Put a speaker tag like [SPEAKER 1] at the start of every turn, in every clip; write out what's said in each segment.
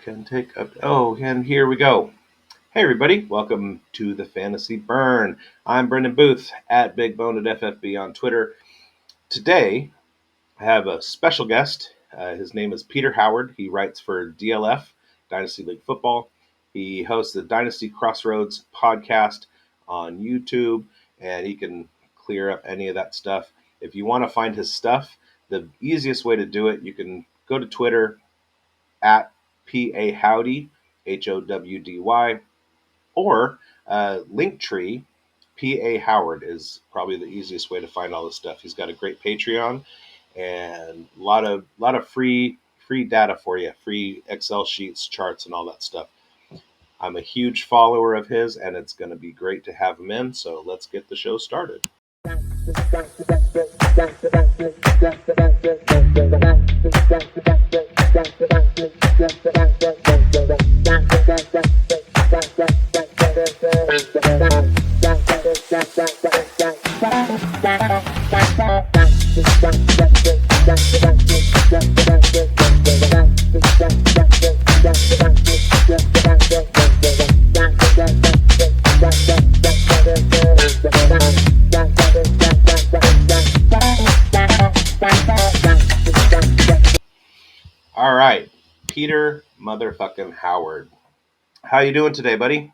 [SPEAKER 1] Can take up. Oh, and here we go. Hey, everybody. Welcome to the Fantasy Burn. I'm Brendan Booth at BigBonedFFB on Twitter. Today, I have a special guest. His name is Peter Howard. He writes for DLF, Dynasty League Football. He hosts the Dynasty Crossroads podcast on YouTube, and he can clear up any of that stuff. If you want to find his stuff, the easiest way to do it, you can go to Twitter at PA Howdy, HOWDY, or Linktree. PA Howard is probably the easiest way to find all this stuff. He's got a great Patreon and a lot of free data for you, free Excel sheets, charts, and all that stuff. I'm a huge follower of his, and it's going to be great to have him in. So let's get the show started. All right, Peter motherfucking Howard. How you doing today, buddy?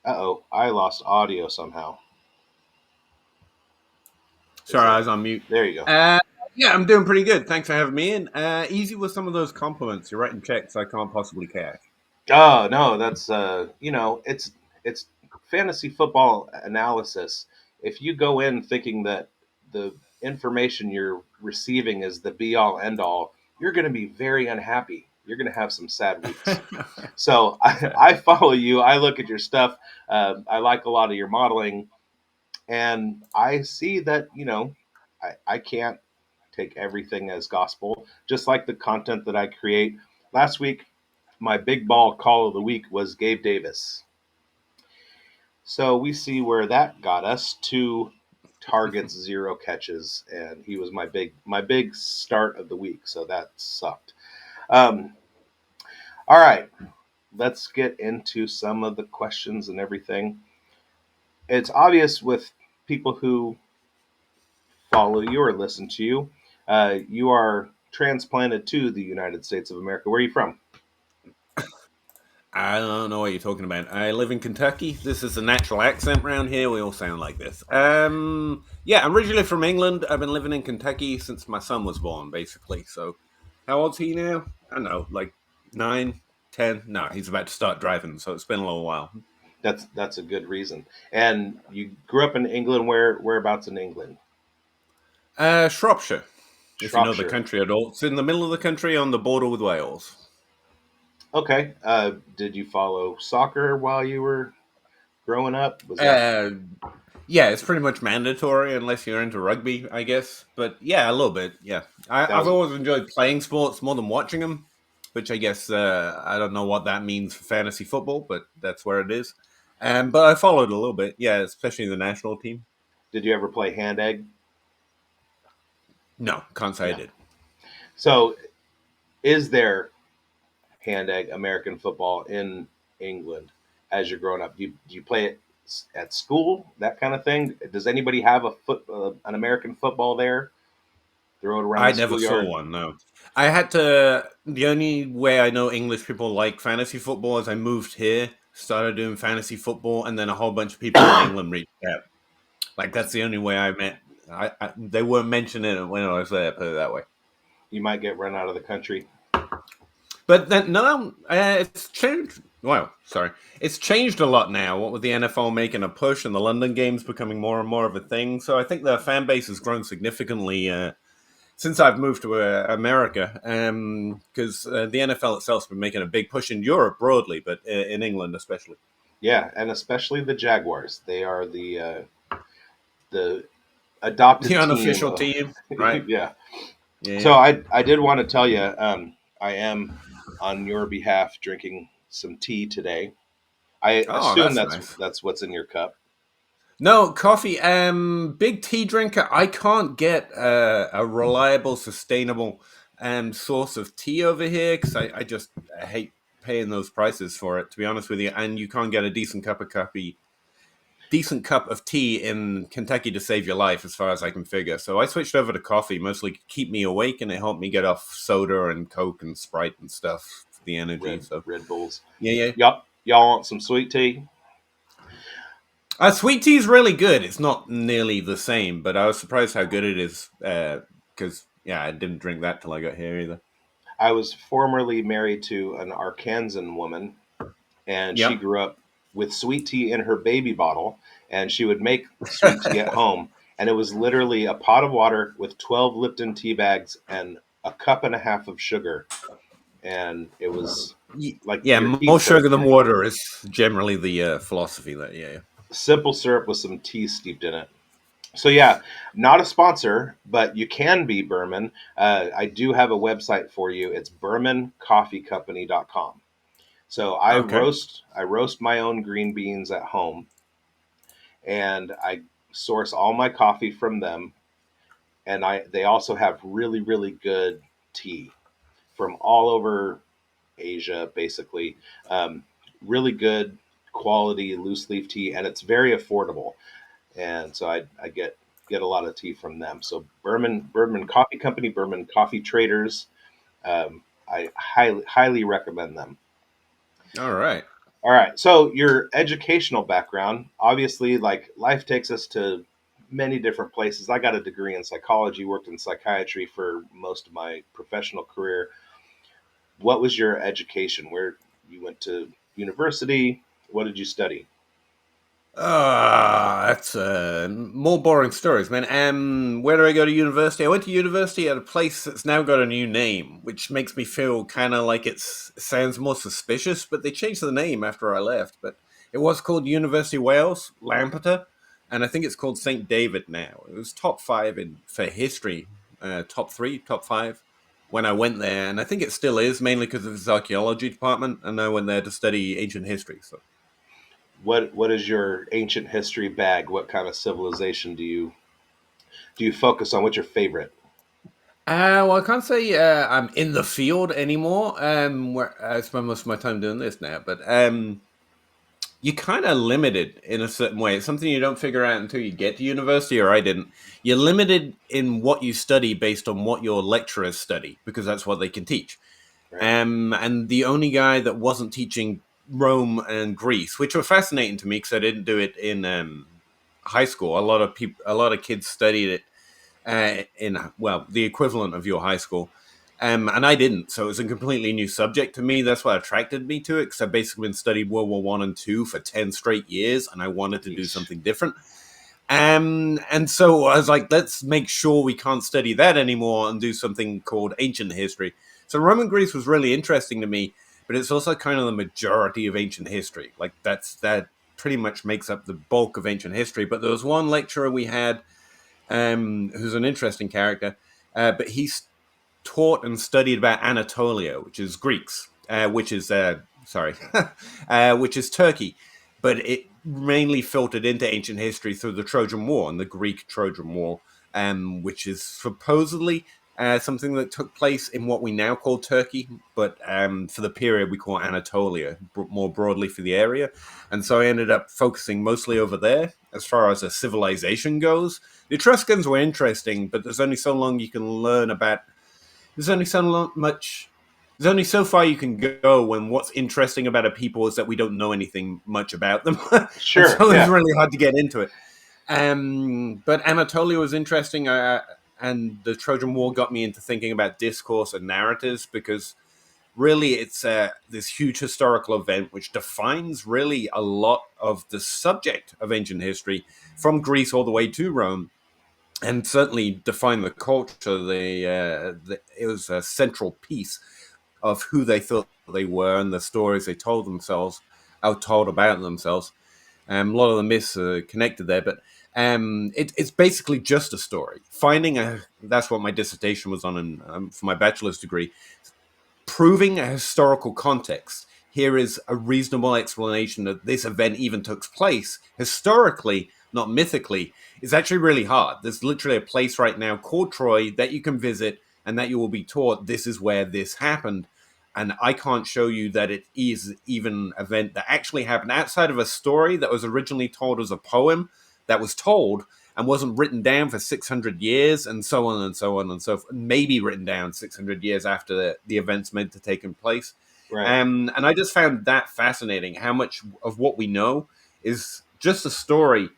[SPEAKER 1] Uh-oh, I lost audio somehow.
[SPEAKER 2] Sorry, I was on mute.
[SPEAKER 1] There you go.
[SPEAKER 2] Yeah, I'm doing pretty good. Thanks for having me in. Easy with some of those compliments. You're writing checks I can't possibly cash.
[SPEAKER 1] Oh no, that's it's fantasy football analysis. If you go in thinking that the information you're receiving is the be all end all, you're going to be very unhappy. You're going to have some sad weeks. So I follow you. I look at your stuff. I like a lot of your modeling, and I see that I can't take everything as gospel. Just like the content that I create. Last week, my big ball call of the week was Gabe Davis. So we see where that got us: 2 targets, 0 catches, and he was my big start of the week. So that sucked. Um, all right, let's get into some of the questions and everything. It's obvious with people who follow you or listen to you, you are transplanted to the United States of America. Where are you from?
[SPEAKER 2] I don't know what you're talking about. I live in Kentucky. This is a natural accent around here. We all sound like this. Yeah, I'm originally from England. I've been living in Kentucky since my son was born, basically. So, how old's he now? I don't know, like 9, 10. No, he's about to start driving, so it's been a little while.
[SPEAKER 1] That's a good reason. And you grew up in England. Whereabouts in England?
[SPEAKER 2] Shropshire, if you know the
[SPEAKER 1] Shropshire.
[SPEAKER 2] country at all. It's in the middle of the country on the border with Wales.
[SPEAKER 1] Okay. Did you follow soccer while you were growing up? Was that
[SPEAKER 2] Uh, Yeah, it's pretty much mandatory unless you're into rugby, I guess. But yeah, a little bit. Yeah,
[SPEAKER 1] that
[SPEAKER 2] I've
[SPEAKER 1] was
[SPEAKER 2] always enjoyed playing sports more than watching them, which I guess I don't know what that means for fantasy football, but that's where it is. But I followed a little bit, yeah, especially the national team.
[SPEAKER 1] Did you ever play hand egg?
[SPEAKER 2] No, can't say I
[SPEAKER 1] No.
[SPEAKER 2] did.
[SPEAKER 1] So, is there hand egg American football in England as you're growing up? Do you play it at school? That kind of thing. Does anybody have an American football there? Throw it around
[SPEAKER 2] I
[SPEAKER 1] the
[SPEAKER 2] never saw
[SPEAKER 1] schoolyard.
[SPEAKER 2] one. No, I had to. The only way I know English people like fantasy football is I moved here, started doing fantasy football, and then a whole bunch of people in England reached out. Like that's the only way I met. They weren't mentioning it when I was there. Put it that way.
[SPEAKER 1] You might get run out of the country.
[SPEAKER 2] But then no, it's changed. Well, sorry, it's changed a lot now. What with the NFL making a push and the London games becoming more and more of a thing, so I think the fan base has grown significantly since I've moved to America. Because the NFL itself's been making a big push in Europe broadly, but in England especially.
[SPEAKER 1] Yeah, and especially the Jaguars. They are the adopted
[SPEAKER 2] The
[SPEAKER 1] team.
[SPEAKER 2] unofficial team, right?
[SPEAKER 1] Yeah. So
[SPEAKER 2] Yeah.
[SPEAKER 1] I did want to tell you, I am on your behalf drinking some tea today. I
[SPEAKER 2] Oh,
[SPEAKER 1] assume
[SPEAKER 2] that's
[SPEAKER 1] that's
[SPEAKER 2] nice.
[SPEAKER 1] that's what's in your cup.
[SPEAKER 2] No, coffee. Big tea drinker. I can't get a reliable, sustainable source of tea over here because I hate paying those prices for it, to be honest with you. And you can't get a decent cup of tea in Kentucky to save your life, as far as I can figure. So I switched over to coffee, mostly to keep me awake, and it helped me get off soda and Coke and Sprite and stuff for the energy. So
[SPEAKER 1] Red Bulls.
[SPEAKER 2] yeah, yeah.
[SPEAKER 1] Y'all want some sweet tea?
[SPEAKER 2] Sweet tea is really good. It's not nearly the same, but I was surprised how good it is. Because yeah, I didn't drink that till I got here either.
[SPEAKER 1] I was formerly married to an Arkansan woman, and she
[SPEAKER 2] Yep.
[SPEAKER 1] grew up with sweet tea in her baby bottle, and she would make sweet tea at home, and it was literally a pot of water with 12 Lipton tea bags and a cup and a half of sugar, and it was like
[SPEAKER 2] Yeah,
[SPEAKER 1] your teeth
[SPEAKER 2] more
[SPEAKER 1] started
[SPEAKER 2] sugar than
[SPEAKER 1] burning.
[SPEAKER 2] water is generally the philosophy there. Yeah.
[SPEAKER 1] Simple syrup with some tea steeped in it. So yeah, not a sponsor, but you can be, Berman. I do have a website for you. It's bermancoffeecompany.com. So
[SPEAKER 2] Okay.
[SPEAKER 1] I roast my own green beans at home, and I source all my coffee from them. And they also have really good tea from all over Asia, basically. Um, really good quality loose leaf tea, and it's very affordable. And so I get a lot of tea from them. So Berman Coffee Company, Berman Coffee Traders. I highly recommend them.
[SPEAKER 2] All right.
[SPEAKER 1] All right. So your educational background, obviously, like life takes us to many different places. I got a degree in psychology, worked in psychiatry for most of my professional career. What was your education? Where you went to university? What did you study?
[SPEAKER 2] That's more boring stories, man. Where do I go to university? I went to university at a place that's now got a new name, which makes me feel kind of like it sounds more suspicious. But they changed the name after I left. But it was called University of Wales, Lampeter, and I think it's called St. David now. It was top five in for history, top three, top five when I went there, and I think it still is mainly because of its archaeology department. And I went there to study ancient history. So.
[SPEAKER 1] What is your ancient history bag? What kind of civilization do you focus on? What's your favorite?
[SPEAKER 2] Well, I can't say I'm in the field anymore. Where I spend most of my time doing this now, but you're kind of limited in a certain way. It's something you don't figure out until you get to university, or I didn't. You're limited in what you study based on what your lecturers study, because that's what they can teach.
[SPEAKER 1] Right.
[SPEAKER 2] And the only guy that wasn't teaching Rome and Greece, which were fascinating to me because I didn't do it in high school. A lot of kids studied it in well the equivalent of your high school, and I didn't. So it was a completely new subject to me. That's what attracted me to it because I basically been studied World War One and Two for 10 straight years, and I wanted to do
[SPEAKER 1] Yeesh.
[SPEAKER 2] something different. And so I was like, let's make sure we can't study that anymore and do something called ancient history. So Roman Greece was really interesting to me, but it's also kind of the majority of ancient history. Like that pretty much makes up the bulk of ancient history. But there was one lecturer we had who's an interesting character, but he's taught and studied about Anatolia, which is Greeks, which is sorry, which is Turkey, but it mainly filtered into ancient history through the Trojan War and the Greek Trojan War, which is supposedly something that took place in what we now call Turkey, but for the period we call Anatolia, more broadly for the area. And so I ended up focusing mostly over there as far as a civilization goes. The Etruscans were interesting, but there's only so long you can learn about. There's only much. There's only so far you can go when what's interesting about a people is that we don't know anything much about them, and
[SPEAKER 1] Sure.
[SPEAKER 2] so it's
[SPEAKER 1] Yeah.
[SPEAKER 2] really hard to get into it. But Anatolia was interesting, and the Trojan War got me into thinking about discourse and narratives because really it's this huge historical event which defines really a lot of the subject of ancient history from Greece all the way to Rome, and certainly defined the culture. It was a central piece of who they thought they were and the stories they told themselves, out told about themselves. A lot of the myths are connected there, but it's basically just a story. Finding a That's what my dissertation was on for my bachelor's degree, proving a historical context. Here is a reasonable explanation that this event even took place historically, not mythically, is actually really hard. There's literally a place right now called Troy that you can visit, and that you will be taught this is where this happened. And I can't show you that it is even an event that actually happened outside of a story that was originally told as a poem that was told and wasn't written down for 600 years, and so on and so on and so forth, maybe written down 600 years after the events meant to take place.
[SPEAKER 1] Right.
[SPEAKER 2] And I just found that fascinating, how much of what we know is just a story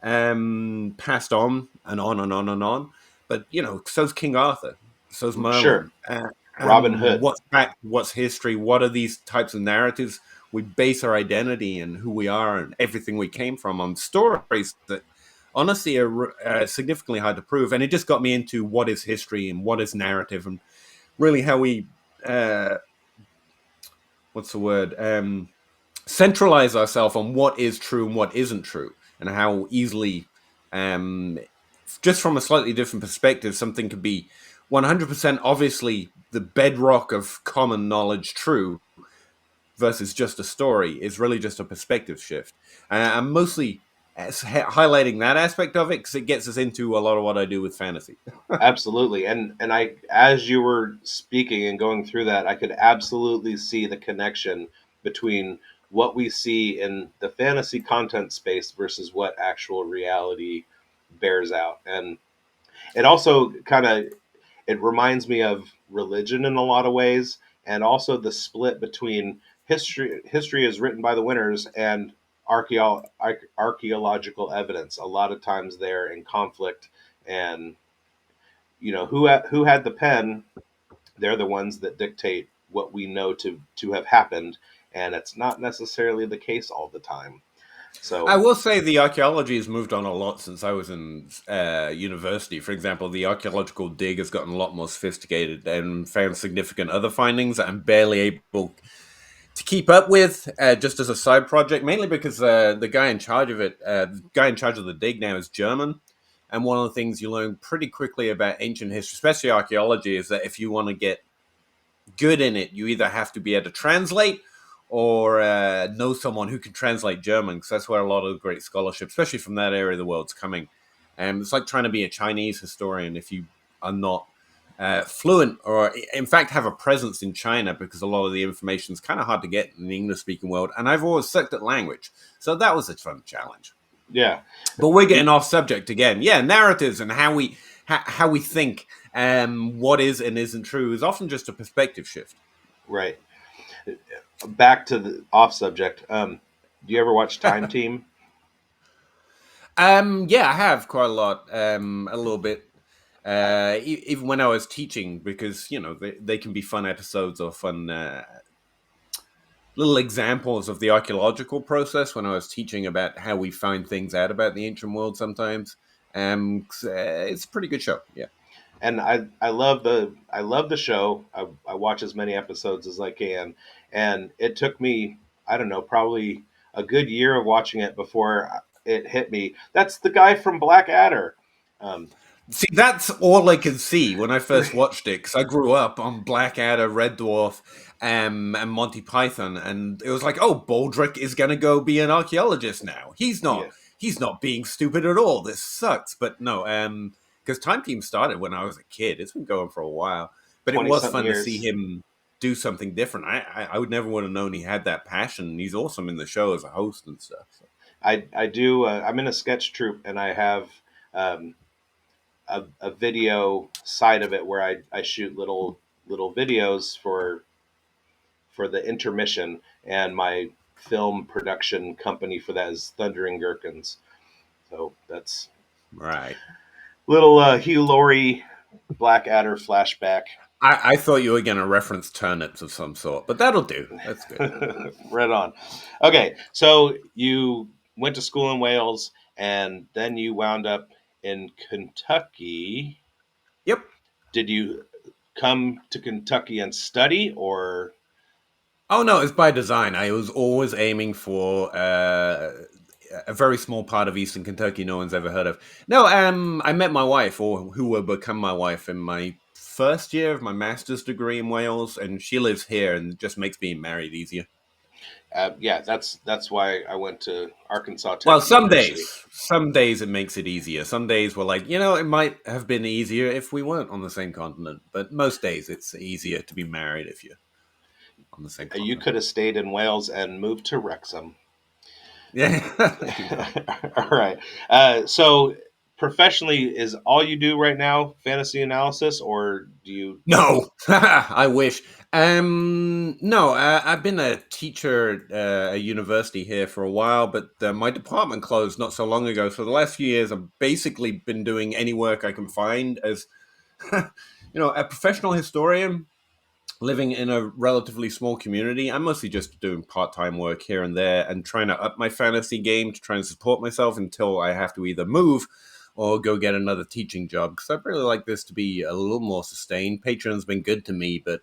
[SPEAKER 2] passed on and on and on and on. But, so's King Arthur, so's
[SPEAKER 1] Sure.
[SPEAKER 2] Merlin.
[SPEAKER 1] Robin
[SPEAKER 2] And
[SPEAKER 1] Hood.
[SPEAKER 2] what's fact, what's history, what are these types of narratives? We base our identity and who we are and everything we came from on stories that honestly are significantly hard to prove. And it just got me into what is history and what is narrative, and really how we, what's the word, centralize ourselves on what is true and what isn't true, and how easily, um, just from a slightly different perspective, something could be 100% obviously the bedrock of common knowledge true versus just a story is really just a perspective shift. I'm mostly highlighting that aspect of it because it gets us into a lot of what I do with fantasy.
[SPEAKER 1] Absolutely. And I, as you were speaking and going through that, I could absolutely see the connection between what we see in the fantasy content space versus what actual reality bears out. And it also kind of, it reminds me of religion in a lot of ways, and also the split between history is written by the winners and archaeological evidence. A lot of times they're in conflict, and who had the pen, they're the ones that dictate what we know to have happened, and it's not necessarily the case all the time.
[SPEAKER 2] I
[SPEAKER 1] So
[SPEAKER 2] will say the archaeology has moved on a lot since I was in university. For example, the archaeological dig has gotten a lot more sophisticated and found significant other findings that I'm barely able to keep up with, just as a side project, mainly because the guy in charge of it, the guy in charge of the dig now is German. And one of the things you learn pretty quickly about ancient history, especially archaeology, is that if you want to get good in it, you either have to be able to translate or know someone who can translate German, because that's where a lot of the great scholarship, especially from that area of the world, is coming. It's like trying to be a Chinese historian if you are not fluent or, in fact, have a presence in China, because a lot of the information is kind of hard to get in the English speaking world. And I've always sucked at language. So that was a fun challenge.
[SPEAKER 1] yeah,
[SPEAKER 2] But we're getting off subject again. Yeah, narratives and how we think what is and isn't true is often just a perspective shift.
[SPEAKER 1] right. Back to the off subject. Do you ever watch Time Team?
[SPEAKER 2] Yeah, I have quite a lot, a little bit.
[SPEAKER 1] I,
[SPEAKER 2] Even when I was teaching, because they can be fun episodes or fun little examples of the archaeological process. When I was teaching about how we find things out about the ancient world, sometimes, it's a pretty good show. Yeah.
[SPEAKER 1] and I love the show. I watch as many episodes as I can, and it took me, I don't know, probably a good year of watching it before it hit me. That's the guy from Blackadder. Um,
[SPEAKER 2] See, that's all I could see when I first watched it, because I grew up on Blackadder, Red Dwarf, and Monty Python, and it was like, oh, Baldric is going to go be an archaeologist now.
[SPEAKER 1] yeah,
[SPEAKER 2] He's not being stupid at all. This sucks. But no, because Time Team started when I was a kid. It's been going for a while, but it
[SPEAKER 1] 20
[SPEAKER 2] was
[SPEAKER 1] something
[SPEAKER 2] fun to see
[SPEAKER 1] years.
[SPEAKER 2] him do something different. I would never would have known he had that passion. He's awesome in the show as a host and stuff. So.
[SPEAKER 1] I do. I'm in a sketch troupe, and I have um, a video side of it where I shoot little videos for the intermission, and my film production company for that is Thundering Gherkins. So that's
[SPEAKER 2] Right.
[SPEAKER 1] little Hugh Laurie Blackadder flashback.
[SPEAKER 2] I thought you were going to reference turnips of some sort, but that'll do. That's good.
[SPEAKER 1] Right on. Okay, so you went to school in Wales, and then you wound up in Kentucky.
[SPEAKER 2] Yep.
[SPEAKER 1] Did you come to Kentucky and study, or
[SPEAKER 2] Oh no, it's by design. I was always aiming for a very small part of Eastern Kentucky no one's ever heard of. No, I met my wife, or who will become my wife, in my first year of my master's degree in Wales, and she lives here, and it just makes being married easier.
[SPEAKER 1] Yeah, that's why I went to Arkansas
[SPEAKER 2] Well,
[SPEAKER 1] Tech University.
[SPEAKER 2] some days it makes it easier. Some days we're like, it might have been easier if we weren't on the same continent. But most days it's easier to be married if you're on the same
[SPEAKER 1] You
[SPEAKER 2] continent.
[SPEAKER 1] could have stayed in Wales and moved to Wrexham.
[SPEAKER 2] Yeah, there you go.
[SPEAKER 1] All right. So professionally, is all you do right now fantasy analysis, or do you?
[SPEAKER 2] No, I wish. No, I've been a teacher at a university here for a while, but my department closed not so long ago. So the last few years, I've basically been doing any work I can find as, a professional historian living in a relatively small community. I'm mostly just doing part-time work here and there and trying to up my fantasy game to try and support myself until I have to either move or go get another teaching job, because I'd really like this to be a little more sustained. Patreon's been good to me, but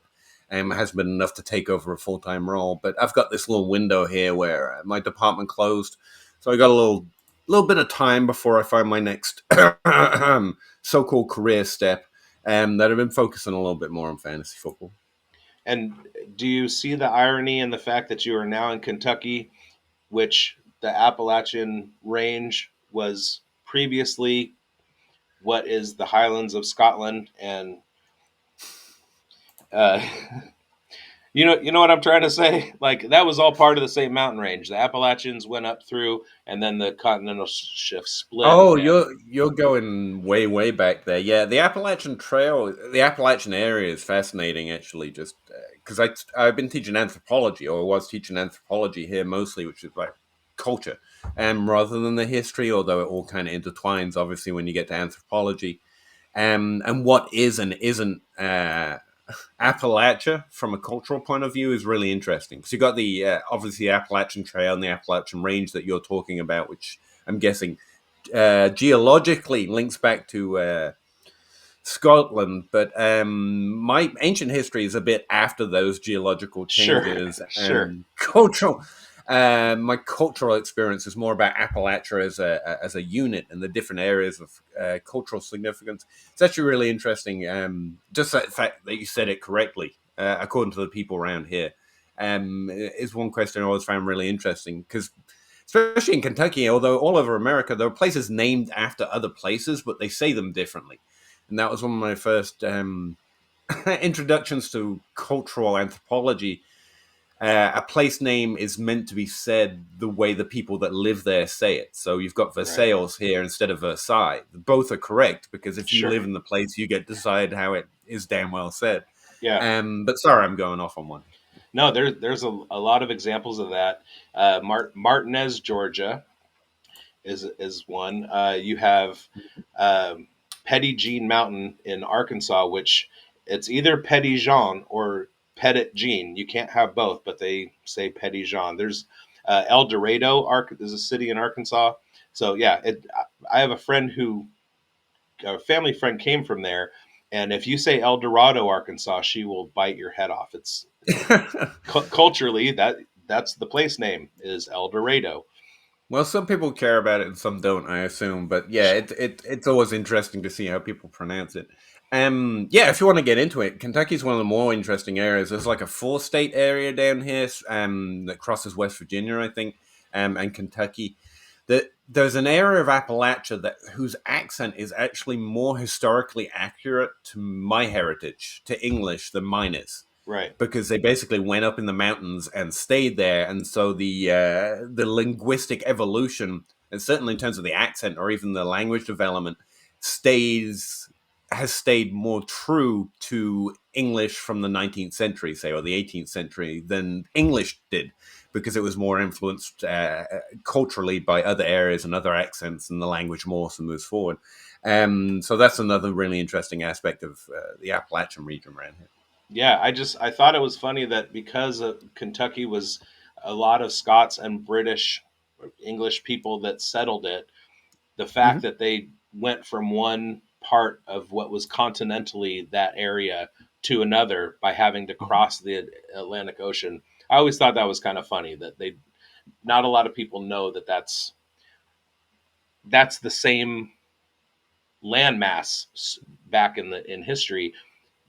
[SPEAKER 2] it hasn't been enough to take over a full-time role. But I've got this little window here where my department closed, so I got a little bit of time before I find my next so-called career step, that I've been focusing a little bit more on fantasy football.
[SPEAKER 1] And do you see the irony in the fact that you are now in Kentucky, which the Appalachian Range was previously what is the Highlands of Scotland, and uh, you know what I'm trying to say? Like that was all part of the same mountain range. The Appalachians went up through, and then the continental shift split.
[SPEAKER 2] Oh,
[SPEAKER 1] And
[SPEAKER 2] you're going way way back there. Yeah, the Appalachian Trail, the Appalachian area is fascinating. Actually, just because I've been teaching anthropology, or was teaching anthropology here mostly, which is like culture, rather than the history. Although it all kind of intertwines, obviously, when you get to anthropology, and what is and isn't Appalachia from a cultural point of view is really interesting, because you got the obviously Appalachian Trail and the Appalachian Range that you're talking about, which I'm guessing geologically links back to Scotland, but my ancient history is a bit after those geological
[SPEAKER 1] sure,
[SPEAKER 2] changes,
[SPEAKER 1] sure,
[SPEAKER 2] and cultural. My cultural experience is more about Appalachia as a unit and the different areas of cultural significance. It's actually really interesting. Just the fact that you said it correctly, according to the people around here, is one question I always found really interesting, because especially in Kentucky, although all over America, there are places named after other places, but they say them differently. And that was one of my first introductions to cultural anthropology. A place name is meant to be said the way the people that live there say it. So you've got
[SPEAKER 1] right,
[SPEAKER 2] Versailles here instead of Versailles. Both are correct, because if you
[SPEAKER 1] sure,
[SPEAKER 2] live in the place, you get to decide how it is damn well said.
[SPEAKER 1] yeah.
[SPEAKER 2] But sorry, I'm going off on one.
[SPEAKER 1] No, there's a lot of examples of that. Martinez, Georgia, is one. You have um, Petit Jean Mountain in Arkansas, which it's either Petit Jean or Petit Jean. You can't have both, but they say Petit Jean. There's El Dorado, is a city in Arkansas. So yeah, I have a friend who a family friend came from there, and if you say El Dorado, Arkansas, she will bite your head off. It's culturally that's the place name is El Dorado.
[SPEAKER 2] Well, some people care about it and some don't, I assume. But yeah, it's always interesting to see how people pronounce it. Yeah, if you want to get into it, Kentucky's one of the more interesting areas. There's like a four-state area down here, that crosses West Virginia, I think, and Kentucky. There's an area of Appalachia that whose accent is actually more historically accurate to my heritage, to English, than mine is,
[SPEAKER 1] Right.
[SPEAKER 2] because they basically went up in the mountains and stayed there, and so the linguistic evolution, and certainly in terms of the accent or even the language development, stays has stayed more true to English from the 19th century, say, or the 18th century than English did, because it was more influenced culturally by other areas and other accents, and the language morphs and moves forward. So that's another really interesting aspect of the Appalachian region around here.
[SPEAKER 1] Yeah, I thought it was funny that because Kentucky was a lot of Scots and British English people that settled it, the fact
[SPEAKER 2] Mhm.
[SPEAKER 1] that they went from one part of what was continentally that area to another by having to
[SPEAKER 2] Mhm.
[SPEAKER 1] cross the Atlantic Ocean. I always thought that was kind of funny that they not a lot of people know that that's the same landmass back in history.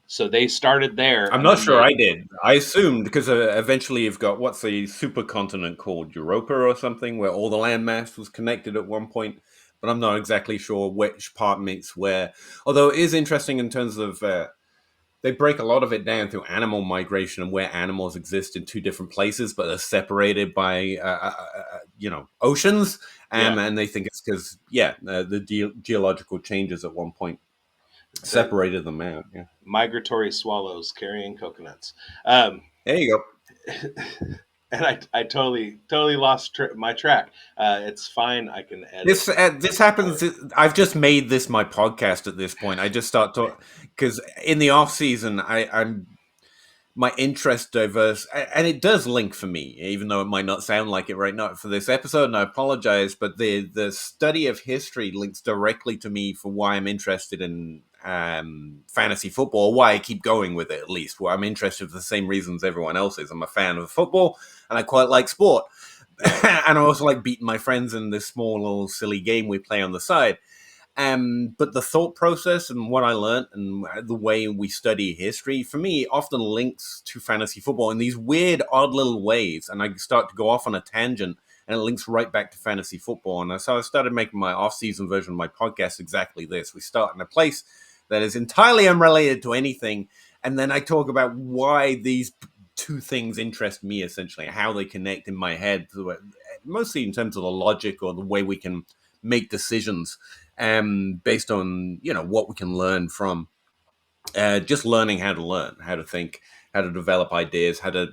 [SPEAKER 1] So they started there,
[SPEAKER 2] I'm
[SPEAKER 1] and
[SPEAKER 2] not
[SPEAKER 1] then
[SPEAKER 2] sure I
[SPEAKER 1] they
[SPEAKER 2] did. I assumed because eventually you've got what's the supercontinent called Europa or something, where all the landmass was connected at one point, but I'm not exactly sure which part meets where. Although it is interesting in terms of they break a lot of it down through animal migration and where animals exist in two different places, but are separated by oceans,
[SPEAKER 1] yeah,
[SPEAKER 2] and they think it's because the geological changes at one point
[SPEAKER 1] the
[SPEAKER 2] separated them out. Yeah,
[SPEAKER 1] migratory swallows carrying coconuts. Um,
[SPEAKER 2] there you go.
[SPEAKER 1] and I totally lost my track. It's fine. I can edit
[SPEAKER 2] This happens.
[SPEAKER 1] for.
[SPEAKER 2] I've just made this my podcast at this point. I just start to because in the off season, I'm my interest diverse, and it does link for me, even though it might not sound like it right now for this episode. And I apologize, but the study of history links directly to me for why I'm interested in fantasy football. Why I keep going with it, at least. Where I'm interested for the same reasons everyone else is. I'm a fan of football, and I quite like sport.
[SPEAKER 1] Right.
[SPEAKER 2] And I also like beating my friends in this small little silly game we play on the side. But the thought process and what I learned and the way we study history, for me, often links to fantasy football in these weird, odd little ways. And I start to go off on a tangent and it links right back to fantasy football. And so I started making my off-season version of my podcast exactly this. We start in a place that is entirely unrelated to anything. And then I talk about why these two things interest me, essentially, how they connect in my head, mostly in terms of the logic or the way we can make decisions based on what we can learn from just learning how to learn, how to think, how to develop ideas, how to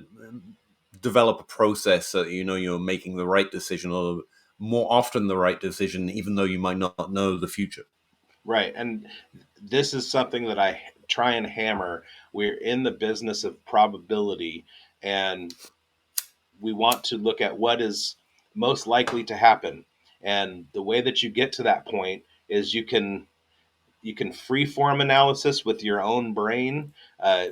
[SPEAKER 2] develop a process so that you're making the right decision or more often the right decision, even though you might not know the future.
[SPEAKER 1] Right. And this is something that I try and hammer. We're in the business of probability, and we want to look at what is most likely to happen. And the way that you get to that point is you can free form analysis with your own brain.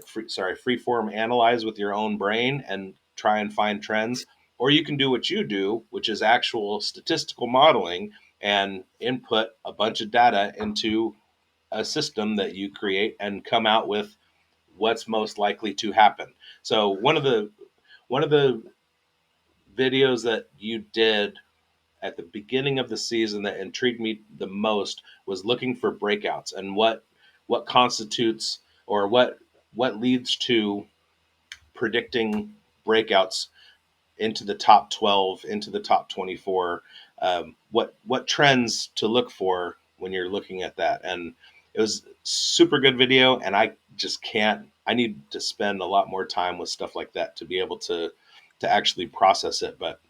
[SPEAKER 1] Free form analyze with your own brain and try and find trends. Or you can do what you do, which is actual statistical modeling and input a bunch of data into a system that you create and come out with what's most likely to happen. So one of the videos that you did at the beginning of the season that intrigued me the most was looking for breakouts and what constitutes or what leads to predicting breakouts into the top 12, into the top 24. What trends to look for when you're looking at that? And it was super good video, and I just can't. I need to spend a lot more time with stuff like that to be able to actually process it. But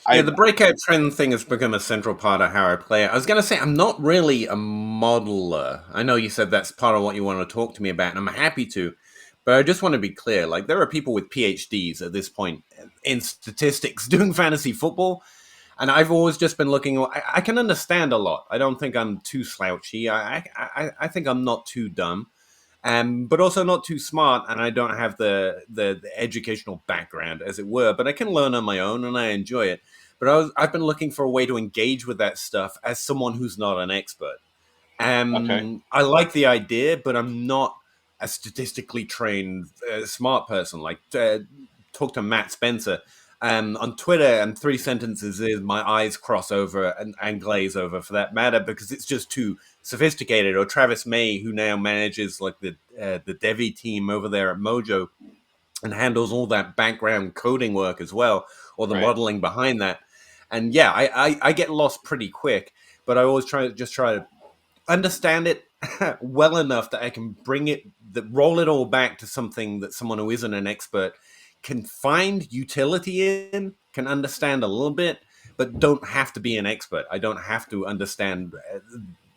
[SPEAKER 2] Yeah,
[SPEAKER 1] I
[SPEAKER 2] the breakout trend thing has become a central part of how I play it. I was going to say, I'm not really a modeler. I know you said that's part of what you want to talk to me about, and I'm happy to. But I just want to be clear. Like, there are people with PhDs at this point in statistics doing fantasy football, and I've always just been looking. I can understand a lot. I don't think I'm too slouchy. I think I'm not too dumb, but also not too smart. And I don't have the educational background, as it were. But I can learn on my own, and I enjoy it. But I've been looking for a way to engage with that stuff as someone who's not an expert.
[SPEAKER 1] okay,
[SPEAKER 2] I like the idea, but I'm not a statistically trained smart person. Like talk to Matt Spencer on Twitter, and 3 sentences is my eyes cross over and glaze over, for that matter, because it's just too sophisticated. Or Travis May, who now manages like the Devi team over there at Mojo and handles all that background coding work as well, or the
[SPEAKER 1] right.
[SPEAKER 2] modeling behind that. And yeah, I get lost pretty quick, but I always try to understand it well enough that I can roll it all back to something that someone who isn't an expert can find utility in, can understand a little bit, but don't have to be an expert. I don't have to understand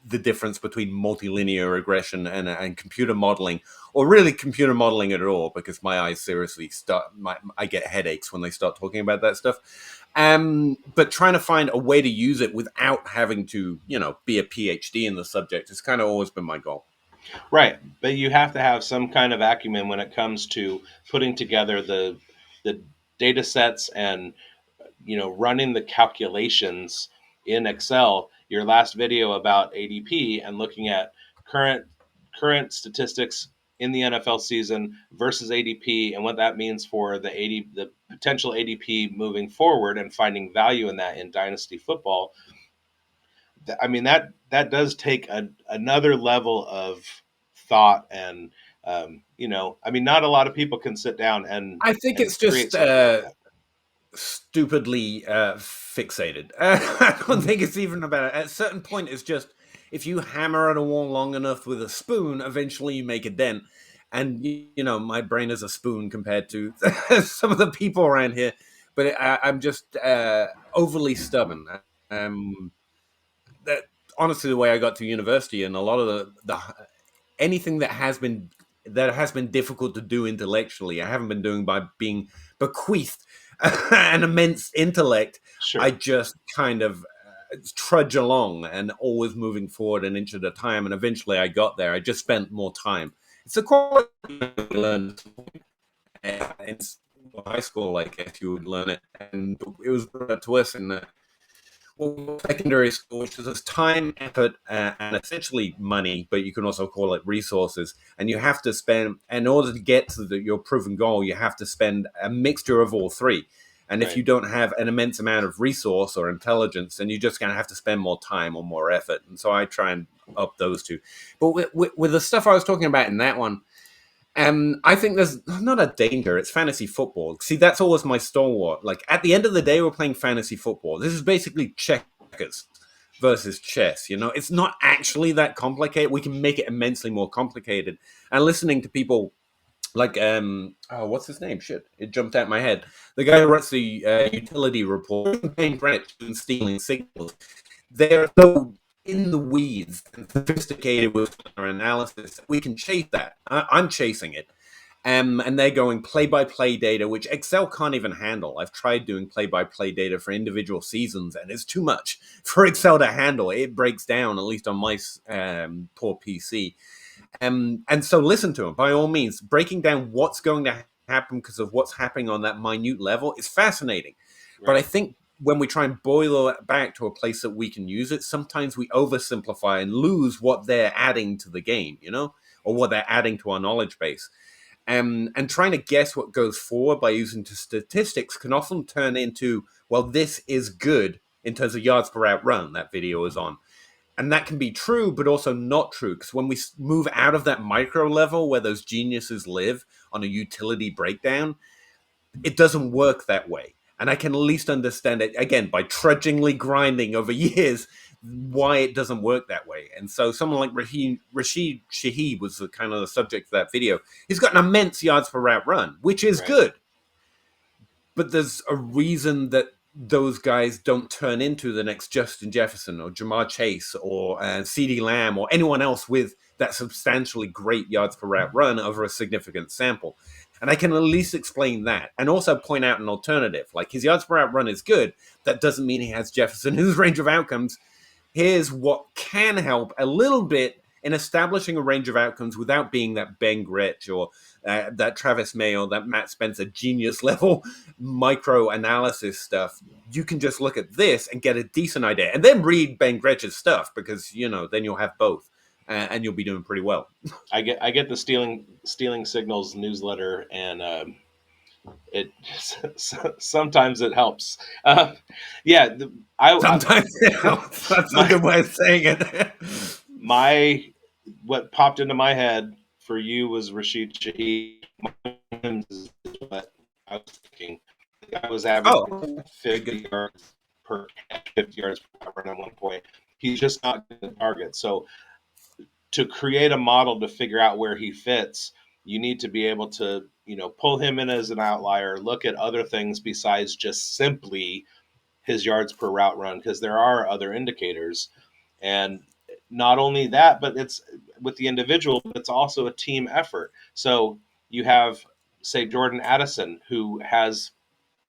[SPEAKER 2] the difference between multilinear regression and computer modeling, or really computer modeling at all, because my eyes seriously I get headaches when they start talking about that stuff. But trying to find a way to use it without having to, be a PhD in the subject has kind of always been my goal.
[SPEAKER 1] Right, but you have to have some kind of acumen when it comes to putting together the data sets and running the calculations in Excel. Your last video about ADP and looking at current current statistics in the NFL season versus ADP, and what that means for the potential ADP moving forward, and finding value in that in dynasty football. I mean, that does take another level of thought, and I mean, not a lot of people can sit down
[SPEAKER 2] I think
[SPEAKER 1] and
[SPEAKER 2] it's
[SPEAKER 1] create
[SPEAKER 2] just
[SPEAKER 1] something like that.
[SPEAKER 2] stupidly fixated. I don't think it's even about it. At a certain point, it's just if you hammer at a wall long enough with a spoon, eventually you make a dent. And my brain is a spoon compared to some of the people around here, but I'm just overly stubborn. Um, that honestly, the way I got to university, and a lot of the anything that has been difficult to do intellectually, I haven't been doing by being bequeathed an immense intellect. I
[SPEAKER 1] Sure.
[SPEAKER 2] just kind of trudge along and always moving forward an inch at a time. And eventually I got there. I just spent more time. It's a quality you learn in high school, I guess you would learn it. And it was brought to us in secondary school, which is time, effort, and essentially money, but you can also call it resources. And you have to spend, in order to get to your proven goal, you have to spend a mixture of all three. And if
[SPEAKER 1] Right.
[SPEAKER 2] you don't have an immense amount of resource or intelligence, then you're just going to have to spend more time or more effort. And so I try and up those two. But with the stuff I was talking about in that one, I think there's not a danger. It's fantasy football. See, that's always my stalwart. Like at the end of the day, we're playing fantasy football. This is basically checkers versus chess. It's not actually that complicated. We can make it immensely more complicated. And listening to people like oh, what's his name? Shit, it jumped out my head. The guy who writes the utility report, paying Greenwich and stealing signals. They're so in the weeds and sophisticated with our analysis. We can chase that. I'm chasing it. And they're going play-by-play data, which Excel can't even handle. I've tried doing play-by-play data for individual seasons, and it's too much for Excel to handle. It breaks down, at least on my poor PC. And so listen to them, by all means. Breaking down what's going to happen because of what's happening on that minute level is fascinating. But I
[SPEAKER 1] Right.
[SPEAKER 2] think when we try and boil it back to a place that we can use it, sometimes we oversimplify and lose what they're adding to the game, or what they're adding to our knowledge base. And trying to guess what goes forward by using statistics can often turn into, well, this is good in terms of yards per out run that video is on. And that can be true, but also not true. Because when we move out of that micro level where those geniuses live on a utility breakdown, it doesn't work that way. And I can at least understand it, again, by trudgingly grinding over years, why it doesn't work that way. And so someone like Rashid Shaheed was the kind of the subject of that video. He's got an immense yards per route run, which is
[SPEAKER 1] Right.
[SPEAKER 2] good. But there's a reason that those guys don't turn into the next Justin Jefferson or Jamar Chase or CeeDee Lamb or anyone else with that substantially great yards per route run over a significant sample. And I can at least explain that and also point out an alternative. Like his yards per route run is good. That doesn't mean he has Jefferson in his range of outcomes. Here's what can help a little bit in establishing a range of outcomes without being that Ben Gretsch or that Travis May or that Matt Spencer genius level micro analysis stuff. You can just look at this and get a decent idea, and then read Ben Gretsch's stuff because then you'll have both, and you'll be doing pretty well.
[SPEAKER 1] I get the stealing signals newsletter, and it sometimes it helps. Yeah,
[SPEAKER 2] Sometimes it helps. That's a
[SPEAKER 1] my
[SPEAKER 2] good way of saying it.
[SPEAKER 1] my what popped into my head for you was Rashid Shaheed. Is what I was thinking. The guy was averaging
[SPEAKER 2] Oh, very good.
[SPEAKER 1] 50 yards per catch, 50 yards per run at one point. He's just not getting the target. So to create a model to figure out where he fits, you need to be able to, pull him in as an outlier, look at other things besides just simply his yards per route run, because there are other indicators. And not only that, but it's with the individual, but it's also a team effort. So you have, say, Jordan Addison, who has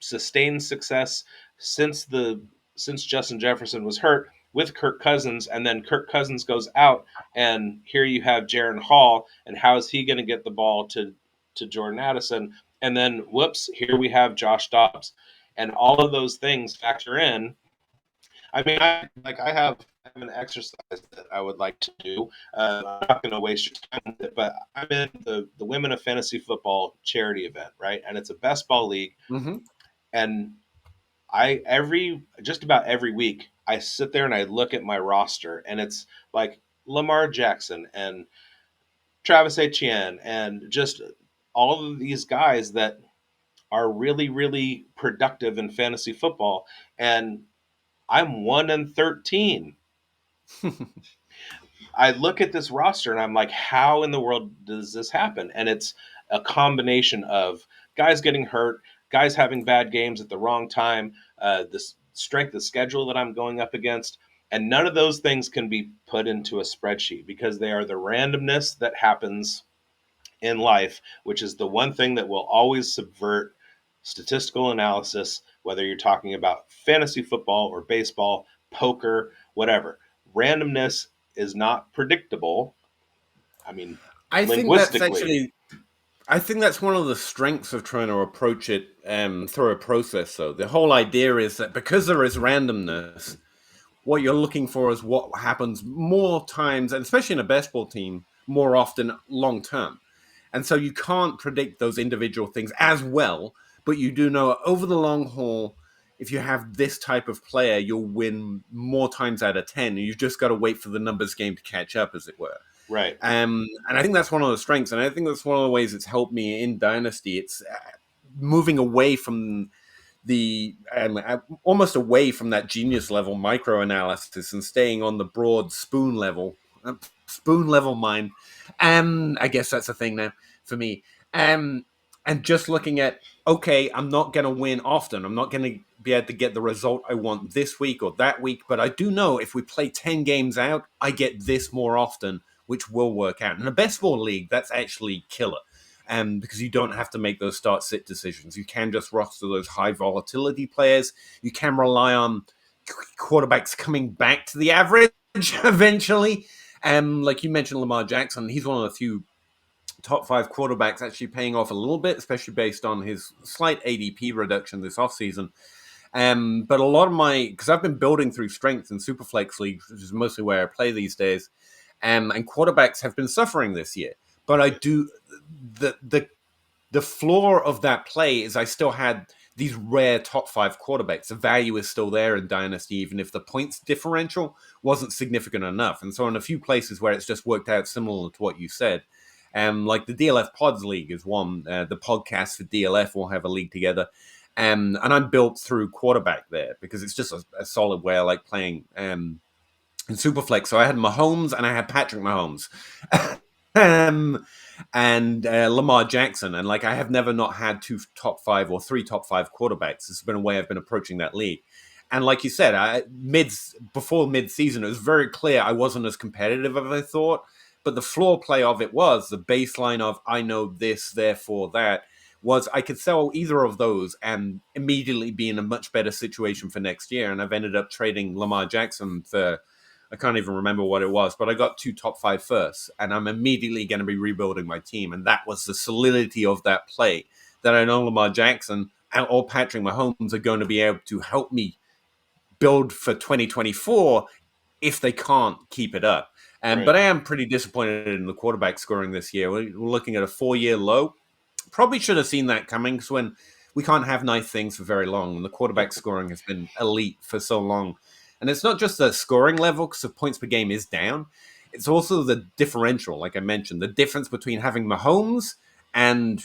[SPEAKER 1] sustained success since the since Justin Jefferson was hurt with Kirk Cousins, and then Kirk Cousins goes out, and here you have Jaron Hall, and how is he going to get the ball to Jordan Addison? And then whoops, here we have Josh Dobbs, and all of those things factor in. I mean, I have an exercise that I would like to do. I'm not going to waste your time with it, but I'm in the Women of Fantasy Football charity event, right? And it's a best ball league.
[SPEAKER 2] Hmm.
[SPEAKER 1] And I every just about every week I sit there and I look at my roster, and it's like Lamar Jackson and Travis Etienne and just all of these guys that are really, really productive in fantasy football. And I'm 1-13. I look at this roster and I'm like, how in the world does this happen? And it's a combination of guys getting hurt, guys having bad games at the wrong time, this strength of schedule that I'm going up against. And none of those things can be put into a spreadsheet because they are the randomness that happens in life, which is the one thing that will always subvert statistical analysis, whether you're talking about fantasy football or baseball, poker, whatever. Randomness is not predictable. I mean,
[SPEAKER 2] I think that's
[SPEAKER 1] linguistically,
[SPEAKER 2] actually I think that's one of the strengths of trying to approach it through a process. Though the whole idea is that because there is randomness, what you're looking for is what happens more times, and especially in a baseball team, more often long term. And so you can't predict those individual things as well, but you do know over the long haul, if you have this type of player, you'll win more times out of 10. You've just got to wait for the numbers game to catch up, as it were.
[SPEAKER 1] right,
[SPEAKER 2] And I think that's one of the strengths, and I think that's one of the ways it's helped me in Dynasty. It's moving away from the almost away from that genius level micro analysis and staying on the broad spoon level mind. I guess that's a thing now for me. Um, and just looking at, okay, I'm not going to win often. I'm not going to be able to get the result I want this week or that week, but I do know if we play 10 games out, I get this more often, which will work out. In a best ball league, that's actually killer. Because you don't have to make those start sit decisions. You can just roster those high volatility players. You can rely on quarterbacks coming back to the average eventually. Like you mentioned, Lamar Jackson, he's one of the few top five quarterbacks actually paying off a little bit, especially based on his slight ADP reduction this offseason. But a lot of because I've been building through strength and superflex leagues, which is mostly where I play these days, and quarterbacks have been suffering this year. But I do the floor of that play is I still had these rare top five quarterbacks. The value is still there in Dynasty, even if the points differential wasn't significant enough. And so, in a few places where it's just worked out similar to what you said, like the DLF Pods League is one. The podcast for DLF will have a league together. And I'm built through quarterback there because it's just a solid way I like playing in Superflex. So I had Mahomes and I had Patrick Mahomes. um, and Lamar Jackson. And like, I have never not had two top five or three top five quarterbacks. This has been a way I've been approaching that league. And like you said, before mid season, it was very clear I wasn't as competitive as I thought. But the floor play of it was the baseline of I know this, therefore that was I could sell either of those and immediately be in a much better situation for next year. And I've ended up trading Lamar Jackson for I can't even remember what it was, but I got two top five firsts, and I'm immediately going to be rebuilding my team. And that was the solidity of that play that I know Lamar Jackson or Patrick Mahomes are going to be able to help me build for 2024 if they can't keep it up.
[SPEAKER 1] right.
[SPEAKER 2] But I am pretty disappointed in the quarterback scoring this year. We're looking at a 4-year low. Probably should have seen that coming because when we can't have nice things for very long, and the quarterback scoring has been elite for so long. And it's not just the scoring level because the points per game is down. It's also the differential, like I mentioned, the difference between having Mahomes and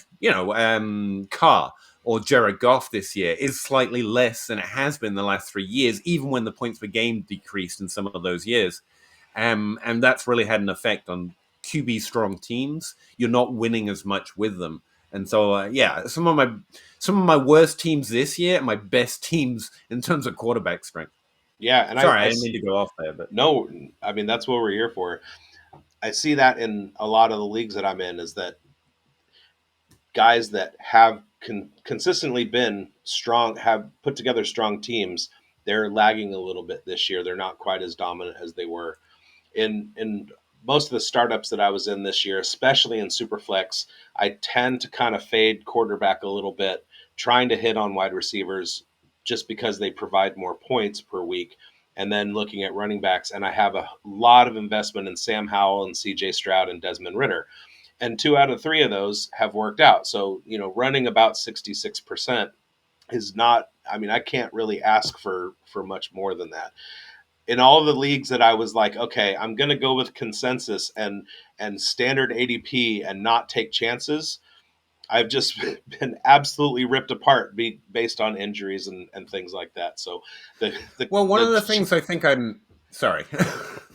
[SPEAKER 2] Carr or Jared Goff this year is slightly less than it has been the last 3 years, even when the points per game decreased in some of those years. And that's really had an effect on QB strong teams. You're not winning as much with them. And so, some of my worst teams this year, and my best teams in terms of quarterback strength.
[SPEAKER 1] Yeah, and
[SPEAKER 2] Sorry, I didn't mean to go off there, but
[SPEAKER 1] no, I mean that's what we're here for. I see that in a lot of the leagues that I'm in is that guys that have consistently been strong, have put together strong teams, they're lagging a little bit this year. They're not quite as dominant as they were in most of the startups that I was in this year, especially in Superflex. I tend to kind of fade quarterback a little bit, trying to hit on wide receivers just because they provide more points per week. and then looking at running backs, and I have a lot of investment in Sam Howell and C.J. Stroud and Desmond Ritter, and 2 out of 3 of those have worked out. So running about 66% is not. I mean, I can't really ask for much more than that. In all the leagues that I was like, okay, I'm going to go with consensus and standard ADP and not take chances. I've just been absolutely ripped apart based on injuries and things like that. So
[SPEAKER 2] Well, one of
[SPEAKER 1] the
[SPEAKER 2] the things I think I'm sorry.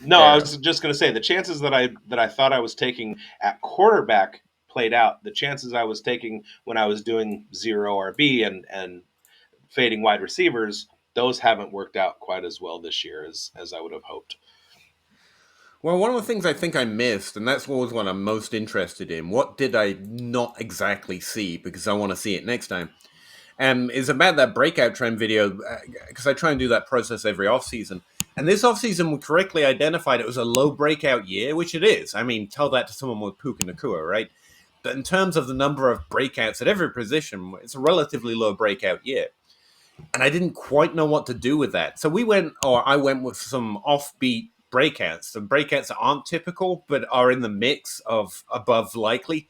[SPEAKER 1] no, I
[SPEAKER 2] Carry on.
[SPEAKER 1] was just going to say the chances that I thought I was taking at quarterback played out. The chances I was taking when I was doing zero RB and fading wide receivers, those haven't worked out quite as well this year as I would have hoped.
[SPEAKER 2] Well, one of the things I think I missed, and that's always what I'm most interested in. What did I not exactly see because I want to see it next time? Is about that breakout trend video because I try and do that process every off season. And this off season, we correctly identified it was a low breakout year, which it is. I mean, tell that to someone with Puka Nakua, right? But in terms of the number of breakouts at every position, it's a relatively low breakout year. And I didn't quite know what to do with that. So I went with some offbeat breakouts, some breakouts that aren't typical, but are in the mix of above likely,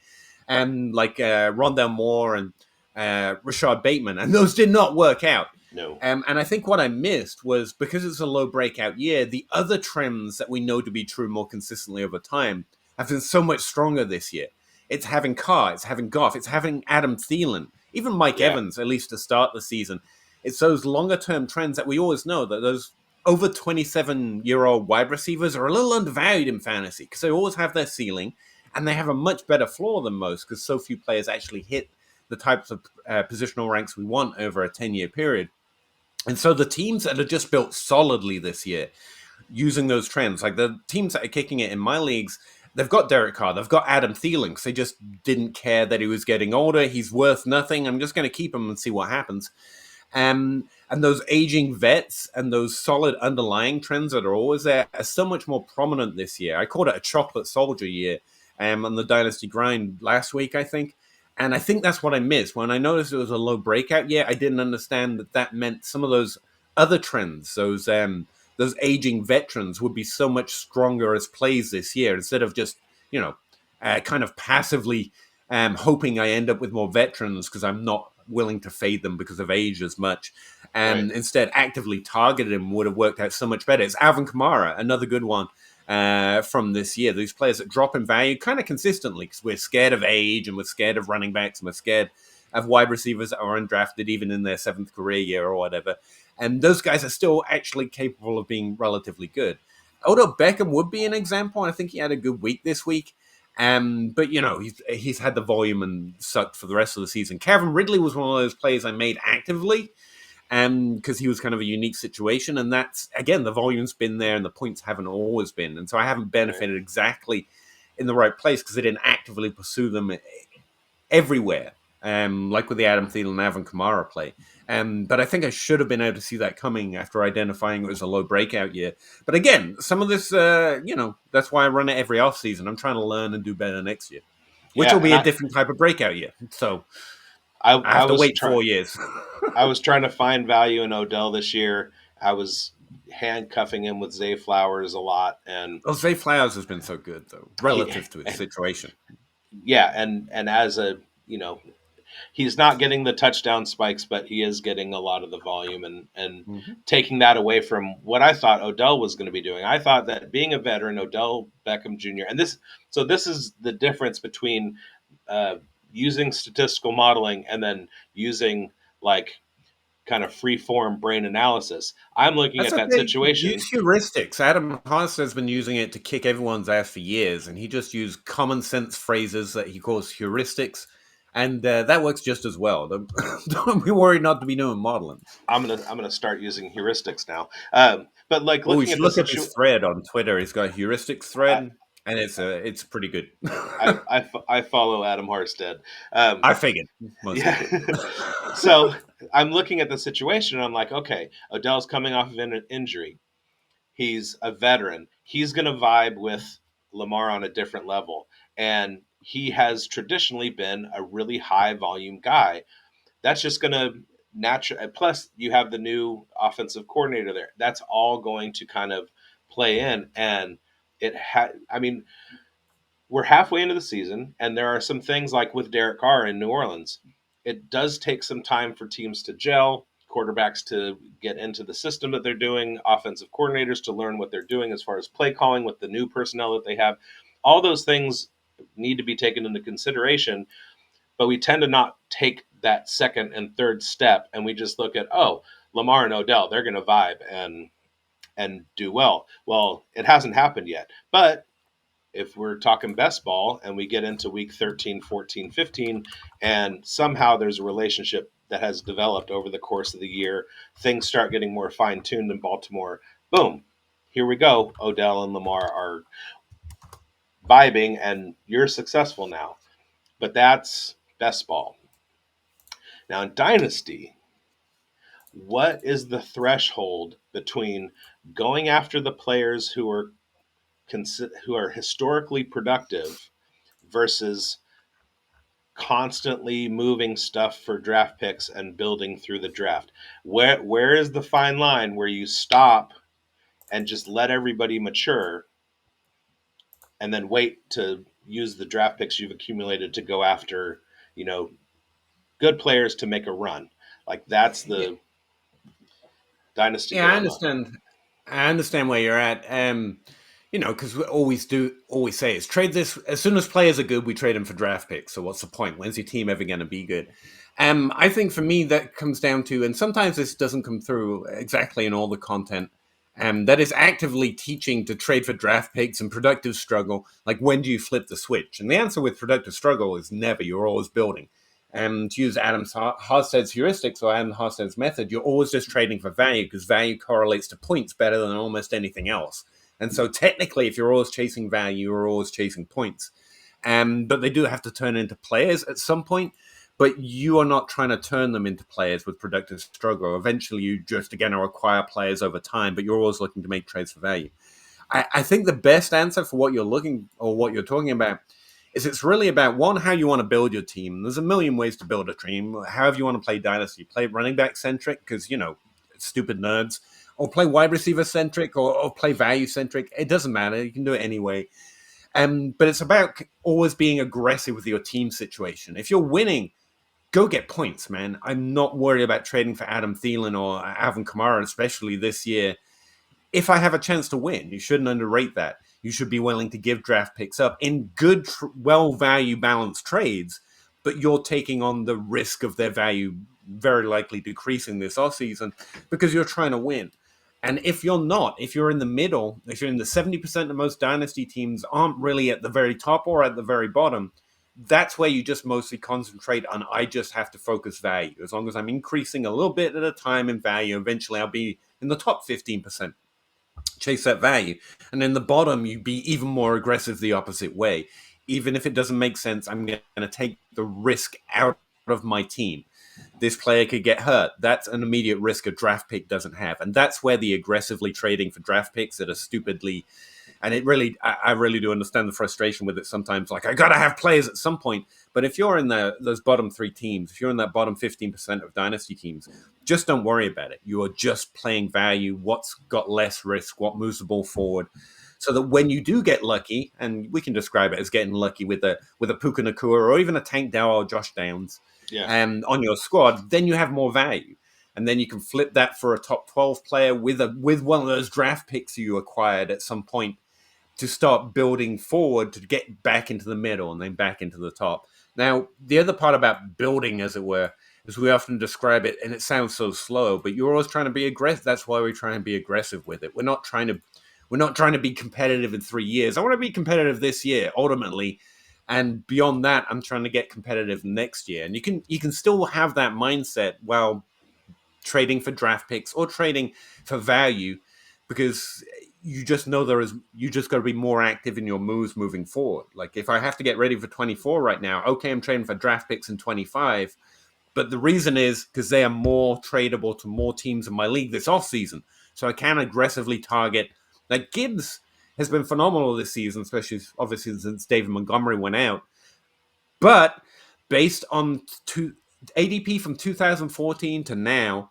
[SPEAKER 2] and like Rondell Moore and Rashad Bateman. And those did not work out.
[SPEAKER 1] No.
[SPEAKER 2] And I think what I missed was because it's a low breakout year, the other trends that we know to be true more consistently over time have been so much stronger this year. It's having Carr, it's having Goff, it's having Adam Thielen, even Mike
[SPEAKER 1] Yeah.
[SPEAKER 2] Evans, at least to start the season. It's those longer term trends that we always know that those over 27-year-old wide receivers are a little undervalued in fantasy because they always have their ceiling and they have a much better floor than most because so few players actually hit the types of positional ranks we want over a 10-year period. And so the teams that are just built solidly this year using those trends, like the teams that are kicking it in my leagues, they've got Derek Carr, they've got Adam Thielen because they just didn't care that he was getting older. He's worth nothing. I'm just going to keep him and see what happens. And those aging vets and those solid underlying trends that are always there are so much more prominent this year. I called it a chocolate soldier year on the Dynasty Grind last week, I think. And I think that's what I missed. When I noticed it was a low breakout year, I didn't understand that that meant some of those other trends, those aging veterans would be so much stronger as plays this year instead of just, kind of passively hoping I end up with more veterans because I'm not willing to fade them because of age as much.
[SPEAKER 1] Right.
[SPEAKER 2] And instead, actively targeted him would have worked out so much better. It's Alvin Kamara, another good one from this year. These players that drop in value kind of consistently because we're scared of age and we're scared of running backs and we're scared of wide receivers that are undrafted even in their 7th career year or whatever. And those guys are still actually capable of being relatively good. Odell Beckham would be an example. I think he had a good week this week. But he's had the volume and sucked for the rest of the season. Calvin Ridley was one of those players I made actively, because he was kind of a unique situation, and that's again the volume's been there and the points haven't always been, and so I haven't
[SPEAKER 1] Right.
[SPEAKER 2] benefited exactly in the right place because I didn't actively pursue them everywhere, like with the Adam Thielen and Alvin Kamara play. But I think I should have been able to see that coming after identifying it was a low breakout year. But again, some of this, that's why I run it every off season. I'm trying to learn and do better next year, which
[SPEAKER 1] Yeah,
[SPEAKER 2] will
[SPEAKER 1] and
[SPEAKER 2] be a different type of breakout year. So
[SPEAKER 1] I
[SPEAKER 2] I
[SPEAKER 1] I
[SPEAKER 2] have to
[SPEAKER 1] was
[SPEAKER 2] wait
[SPEAKER 1] trying
[SPEAKER 2] 4 years.
[SPEAKER 1] I was trying to find value in Odell this year. I was handcuffing him with Zay Flowers a lot, and
[SPEAKER 2] Well, Zay Flowers has been so good though,
[SPEAKER 1] he,
[SPEAKER 2] relative to his situation.
[SPEAKER 1] yeah, and as a he's not getting the touchdown spikes, but he is getting a lot of the volume and
[SPEAKER 2] Mm-hmm.
[SPEAKER 1] taking that away from what I thought Odell was going to be doing. I thought that being a veteran, Odell Beckham Jr. and this is the difference between uh, using statistical modeling and then using like kind of free form brain analysis. I'm looking
[SPEAKER 2] That's
[SPEAKER 1] at that
[SPEAKER 2] okay.
[SPEAKER 1] situation.
[SPEAKER 2] Use heuristics. Adam Haas has been using it to kick everyone's ass for years, and he just used common sense phrases that he calls heuristics, and that works just as well. Don't be worried not to be doing modeling.
[SPEAKER 1] I'm gonna start using heuristics now. But like
[SPEAKER 2] Oh, you
[SPEAKER 1] looking
[SPEAKER 2] should
[SPEAKER 1] at the
[SPEAKER 2] look up his
[SPEAKER 1] situation,
[SPEAKER 2] thread on Twitter. He's got a heuristics thread, and it's pretty good.
[SPEAKER 1] I follow Adam Harstead. Um,
[SPEAKER 2] I figured most
[SPEAKER 1] yeah.
[SPEAKER 2] people.
[SPEAKER 1] So I'm looking at the situation and I'm like, okay, Odell's coming off of an injury. He's a veteran. He's going to vibe with Lamar on a different level. And he has traditionally been a really high volume guy. That's just going to natural. Plus, you have the new offensive coordinator there. That's all going to kind of play in, and I mean, we're halfway into the season, and there are some things like with Derek Carr in New Orleans. It does take some time for teams to gel, quarterbacks to get into the system that they're doing, offensive coordinators to learn what they're doing as far as play calling with the new personnel that they have. All those things need to be taken into consideration, but we tend to not take that second and third step, and we just look at, oh, Lamar and Odell, they're going to vibe and do well. Well, it hasn't happened yet, but if we're talking best ball and we get into week 13, 14, 15, and somehow there's a relationship that has developed over the course of the year, things start getting more fine tuned in Baltimore. Boom, here we go. Odell and Lamar are vibing, and you're successful now. But that's best ball. Now, in Dynasty, what is the threshold between going after the players who are historically productive versus constantly moving stuff for draft picks and building through the draft? Where is the fine line where you stop and just let everybody mature and then wait to use the draft picks you've accumulated to go after, you know, good players to make a run? Like that's
[SPEAKER 2] Yeah,
[SPEAKER 1] the dynasty
[SPEAKER 2] yeah, I
[SPEAKER 1] dilemma.
[SPEAKER 2] understand. I understand where you're at. Because we always say is trade this as soon as players are good, we trade them for draft picks. So what's the point? When's your team ever going to be good? I think for me that comes down to, and sometimes this doesn't come through exactly in all the content. That is actively teaching to trade for draft picks and productive struggle. Like when do you flip the switch? And the answer with productive struggle is never. You're always building. To use Adam Harsted's heuristics or Adam Harsted's method, you're always just trading for value because value correlates to points better than almost anything else. And so technically, if you're always chasing value, you're always chasing points. But they do have to turn into players at some point. But you are not trying to turn them into players with productive struggle. Eventually, you just, again, acquire players over time, but you're always looking to make trades for value. I think the best answer for what you're looking or what you're talking about is it's really about one, how you want to build your team. There's a million ways to build a team. However you want to play dynasty, play running back centric because stupid nerds, or play wide receiver centric, or play value centric. It doesn't matter. You can do it anyway. But it's about always being aggressive with your team situation. If you're winning, go get points, man. I'm not worried about trading for Adam Thielen or Alvin Kamara, especially this year if I have a chance to win. You shouldn't underrate that. You should be willing to give draft picks up in good, well value balanced trades, but you're taking on the risk of their value very likely decreasing this offseason because you're trying to win. And if you're not, if you're in the middle, if you're in the 70% of most dynasty teams aren't really at the very top or at the very bottom, that's where you just mostly concentrate on I just have to focus value. As long as I'm increasing a little bit at a time in value, eventually I'll be in the top 15%. Chase that value. And in the bottom, you be even more aggressive the opposite way. Even if it doesn't make sense, I'm going to take the risk out of my team. This player could get hurt. That's an immediate risk a draft pick doesn't have. And that's where the aggressively trading for draft picks that are stupidly, and it really, I really do understand the frustration with it sometimes. Like, I got to have players at some point. But if you're in those bottom three teams, if you're in that bottom 15% of dynasty teams, just don't worry about it. You are just playing value, what's got less risk, what moves the ball forward. So that when you do get lucky, and we can describe it as getting lucky with a Puka Nakua or even a Tank Dow or Josh Downs
[SPEAKER 1] Yeah.
[SPEAKER 2] on your squad, then you have more value. And then you can flip that for a top 12 player with one of those draft picks you acquired at some point to start building forward to get back into the middle and then back into the top. Now, the other part about building, as it were, is we often describe it, and it sounds so slow, but you're always trying to be aggressive. That's why we try and be aggressive with it. We're not trying to be competitive in 3 years. I want to be competitive this year, ultimately. And beyond that, I'm trying to get competitive next year. And you can still have that mindset while trading for draft picks or trading for value because you just know you just got to be more active in your moves moving forward. Like if I have to get ready for 24 right now, okay, I'm trading for draft picks in 25, but the reason is because they are more tradable to more teams in my league this offseason. So I can aggressively target. Like Gibbs has been phenomenal this season, especially obviously since David Montgomery went out. But based on ADP from 2014 to now,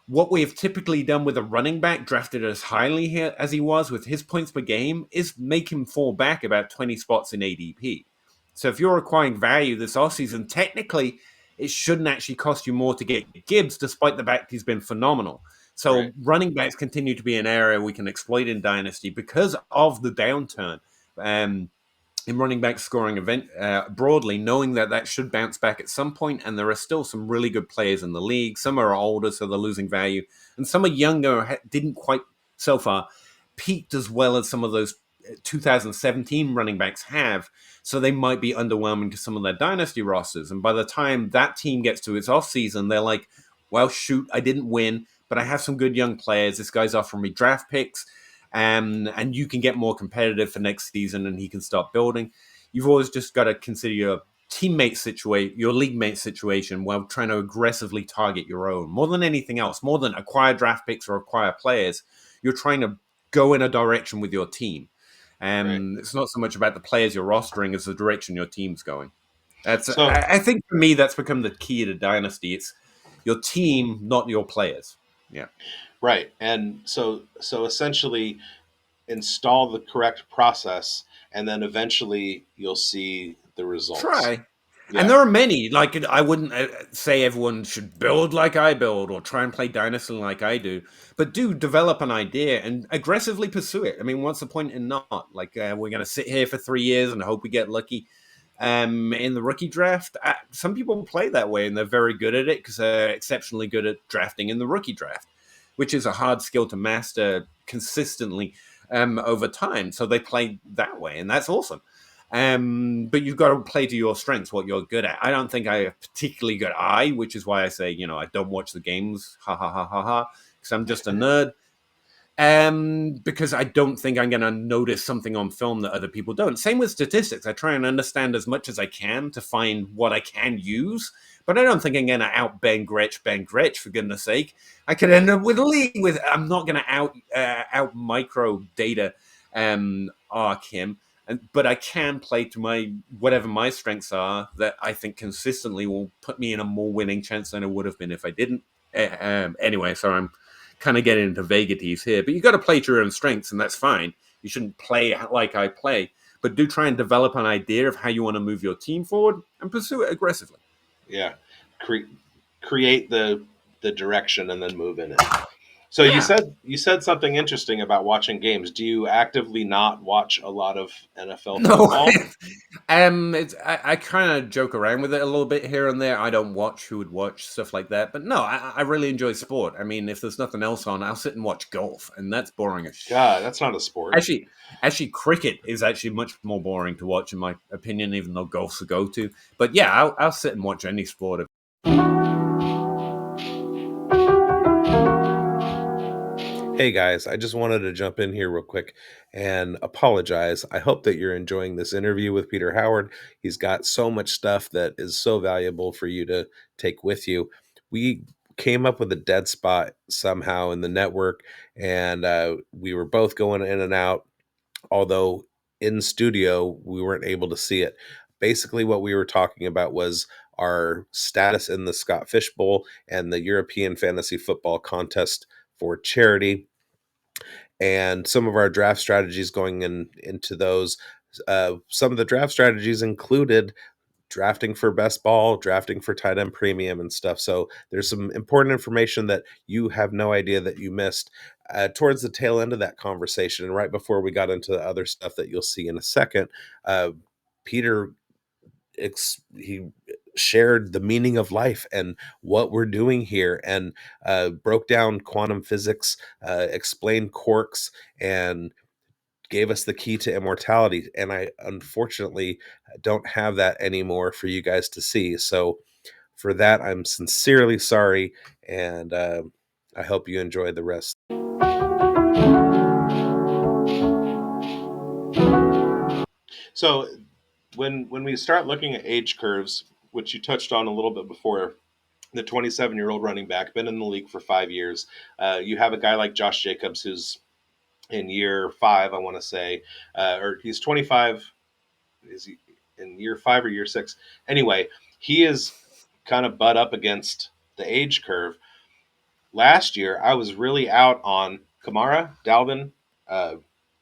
[SPEAKER 2] what we have typically done with a running back drafted as highly here as he was with his points per game is make him fall back about 20 spots in ADP. So if you're acquiring value this offseason, technically it shouldn't actually cost you more to get Gibbs, despite the fact he's been phenomenal.
[SPEAKER 1] Right.
[SPEAKER 2] So running backs continue to be an area we can exploit in Dynasty because of the downturn. Um, in running back scoring event broadly, knowing that that should bounce back at some point, and there are still some really good players in the league. Some are older, so they're losing value, and some are younger, didn't quite so far peaked as well as some of those 2017 running backs have. So they might be underwhelming to some of their dynasty rosters. And by the time that team gets to its offseason, they're like, well, shoot, I didn't win, but I have some good young players. This guy's offering me draft picks, and you can get more competitive for next season, and he can start building. You've always just got to consider your teammate situation, your league mate situation, while trying to aggressively target your own. More than anything else, more than acquire draft picks or acquire players, you're trying to go in a direction with your team.
[SPEAKER 1] Right.
[SPEAKER 2] It's not so much about the players you're rostering as the direction your team's going. That's
[SPEAKER 1] So
[SPEAKER 2] I think for me that's become the key to dynasty. It's your team, not your players. Yeah.
[SPEAKER 1] right, and so essentially install the correct process, and then eventually you'll see the results.
[SPEAKER 2] Try. And
[SPEAKER 1] Yeah.
[SPEAKER 2] there are many. Like I wouldn't say everyone should build like I build or try and play dinosaur like I do, but do develop an idea and aggressively pursue it. I mean, what's the point in not? Like we're going to sit here for 3 years and hope we get lucky. In the rookie draft, some people play that way and they're very good at it because they're exceptionally good at drafting in the rookie draft, which is a hard skill to master consistently over time. So they play that way, and that's awesome. But you've got to play to your strengths, what you're good at. I don't think I have particularly good eye, which is why I say, I don't watch the games, ha ha ha ha ha, because I'm just a nerd. Because I don't think I'm going to notice something on film that other people don't. Same with statistics. I try and understand as much as I can to find what I can use, but I don't think I'm going to out Ben Gretch, for goodness sake. I could end up with a league with. I'm not going to out micro data arc him, but I can play to my whatever my strengths are that I think consistently will put me in a more winning chance than I would have been if I didn't. Anyway, sorry, I'm kind of getting into vagaries here, but you got to play to your own strengths, and that's fine. You shouldn't play like I play, but do try and develop an idea of how you want to move your team forward and pursue it aggressively.
[SPEAKER 1] Yeah. Cre- Create the direction and then move in it. So
[SPEAKER 2] Yeah.
[SPEAKER 1] you said something interesting about watching games. Do you actively not watch a lot of NFL
[SPEAKER 2] No,
[SPEAKER 1] football?
[SPEAKER 2] I kind of joke around with it a little bit here and there. I don't watch who would watch stuff like that, but no, I really enjoy sport. I mean, if there's nothing else on, I'll sit and watch golf, and that's boring as
[SPEAKER 1] God, that's not a sport.
[SPEAKER 2] Actually, actually, cricket is actually much more boring to watch, in my opinion, even though golf's a go-to. But yeah, I'll sit and watch any sport.
[SPEAKER 1] Hey guys, I just wanted to jump in here real quick and apologize. I hope that you're enjoying this interview with Peter Howard. He's got so much stuff that is so valuable for you to take with you. We came up with a dead spot somehow in the network, and we were both going in and out, although in studio we weren't able to see it. Basically, what we were talking about was our status in the Scott Fish Bowl and the European Fantasy Football Contest for charity, and some of our draft strategies going into those. Some of the draft strategies included drafting for best ball, drafting for tight end premium and stuff. So there's some important information that you have no idea that you missed towards the tail end of that conversation. And right before we got into the other stuff that you'll see in a second, Peter he shared the meaning of life and what we're doing here, and broke down quantum physics, explained quarks, and gave us the key to immortality. And I unfortunately don't have that anymore for you guys to see. So for that, I'm sincerely sorry, and I hope you enjoy the rest. So when we start looking at age curves, which you touched on a little bit before, the 27-year-old running back, been in the league for 5 years. You have a guy like Josh Jacobs who's in year five, I want to say, or he's 25. Is he in year five or year six? Anyway, he is. kind of butt up against the age curve. Last year, I was really out on Kamara, Dalvin, uh,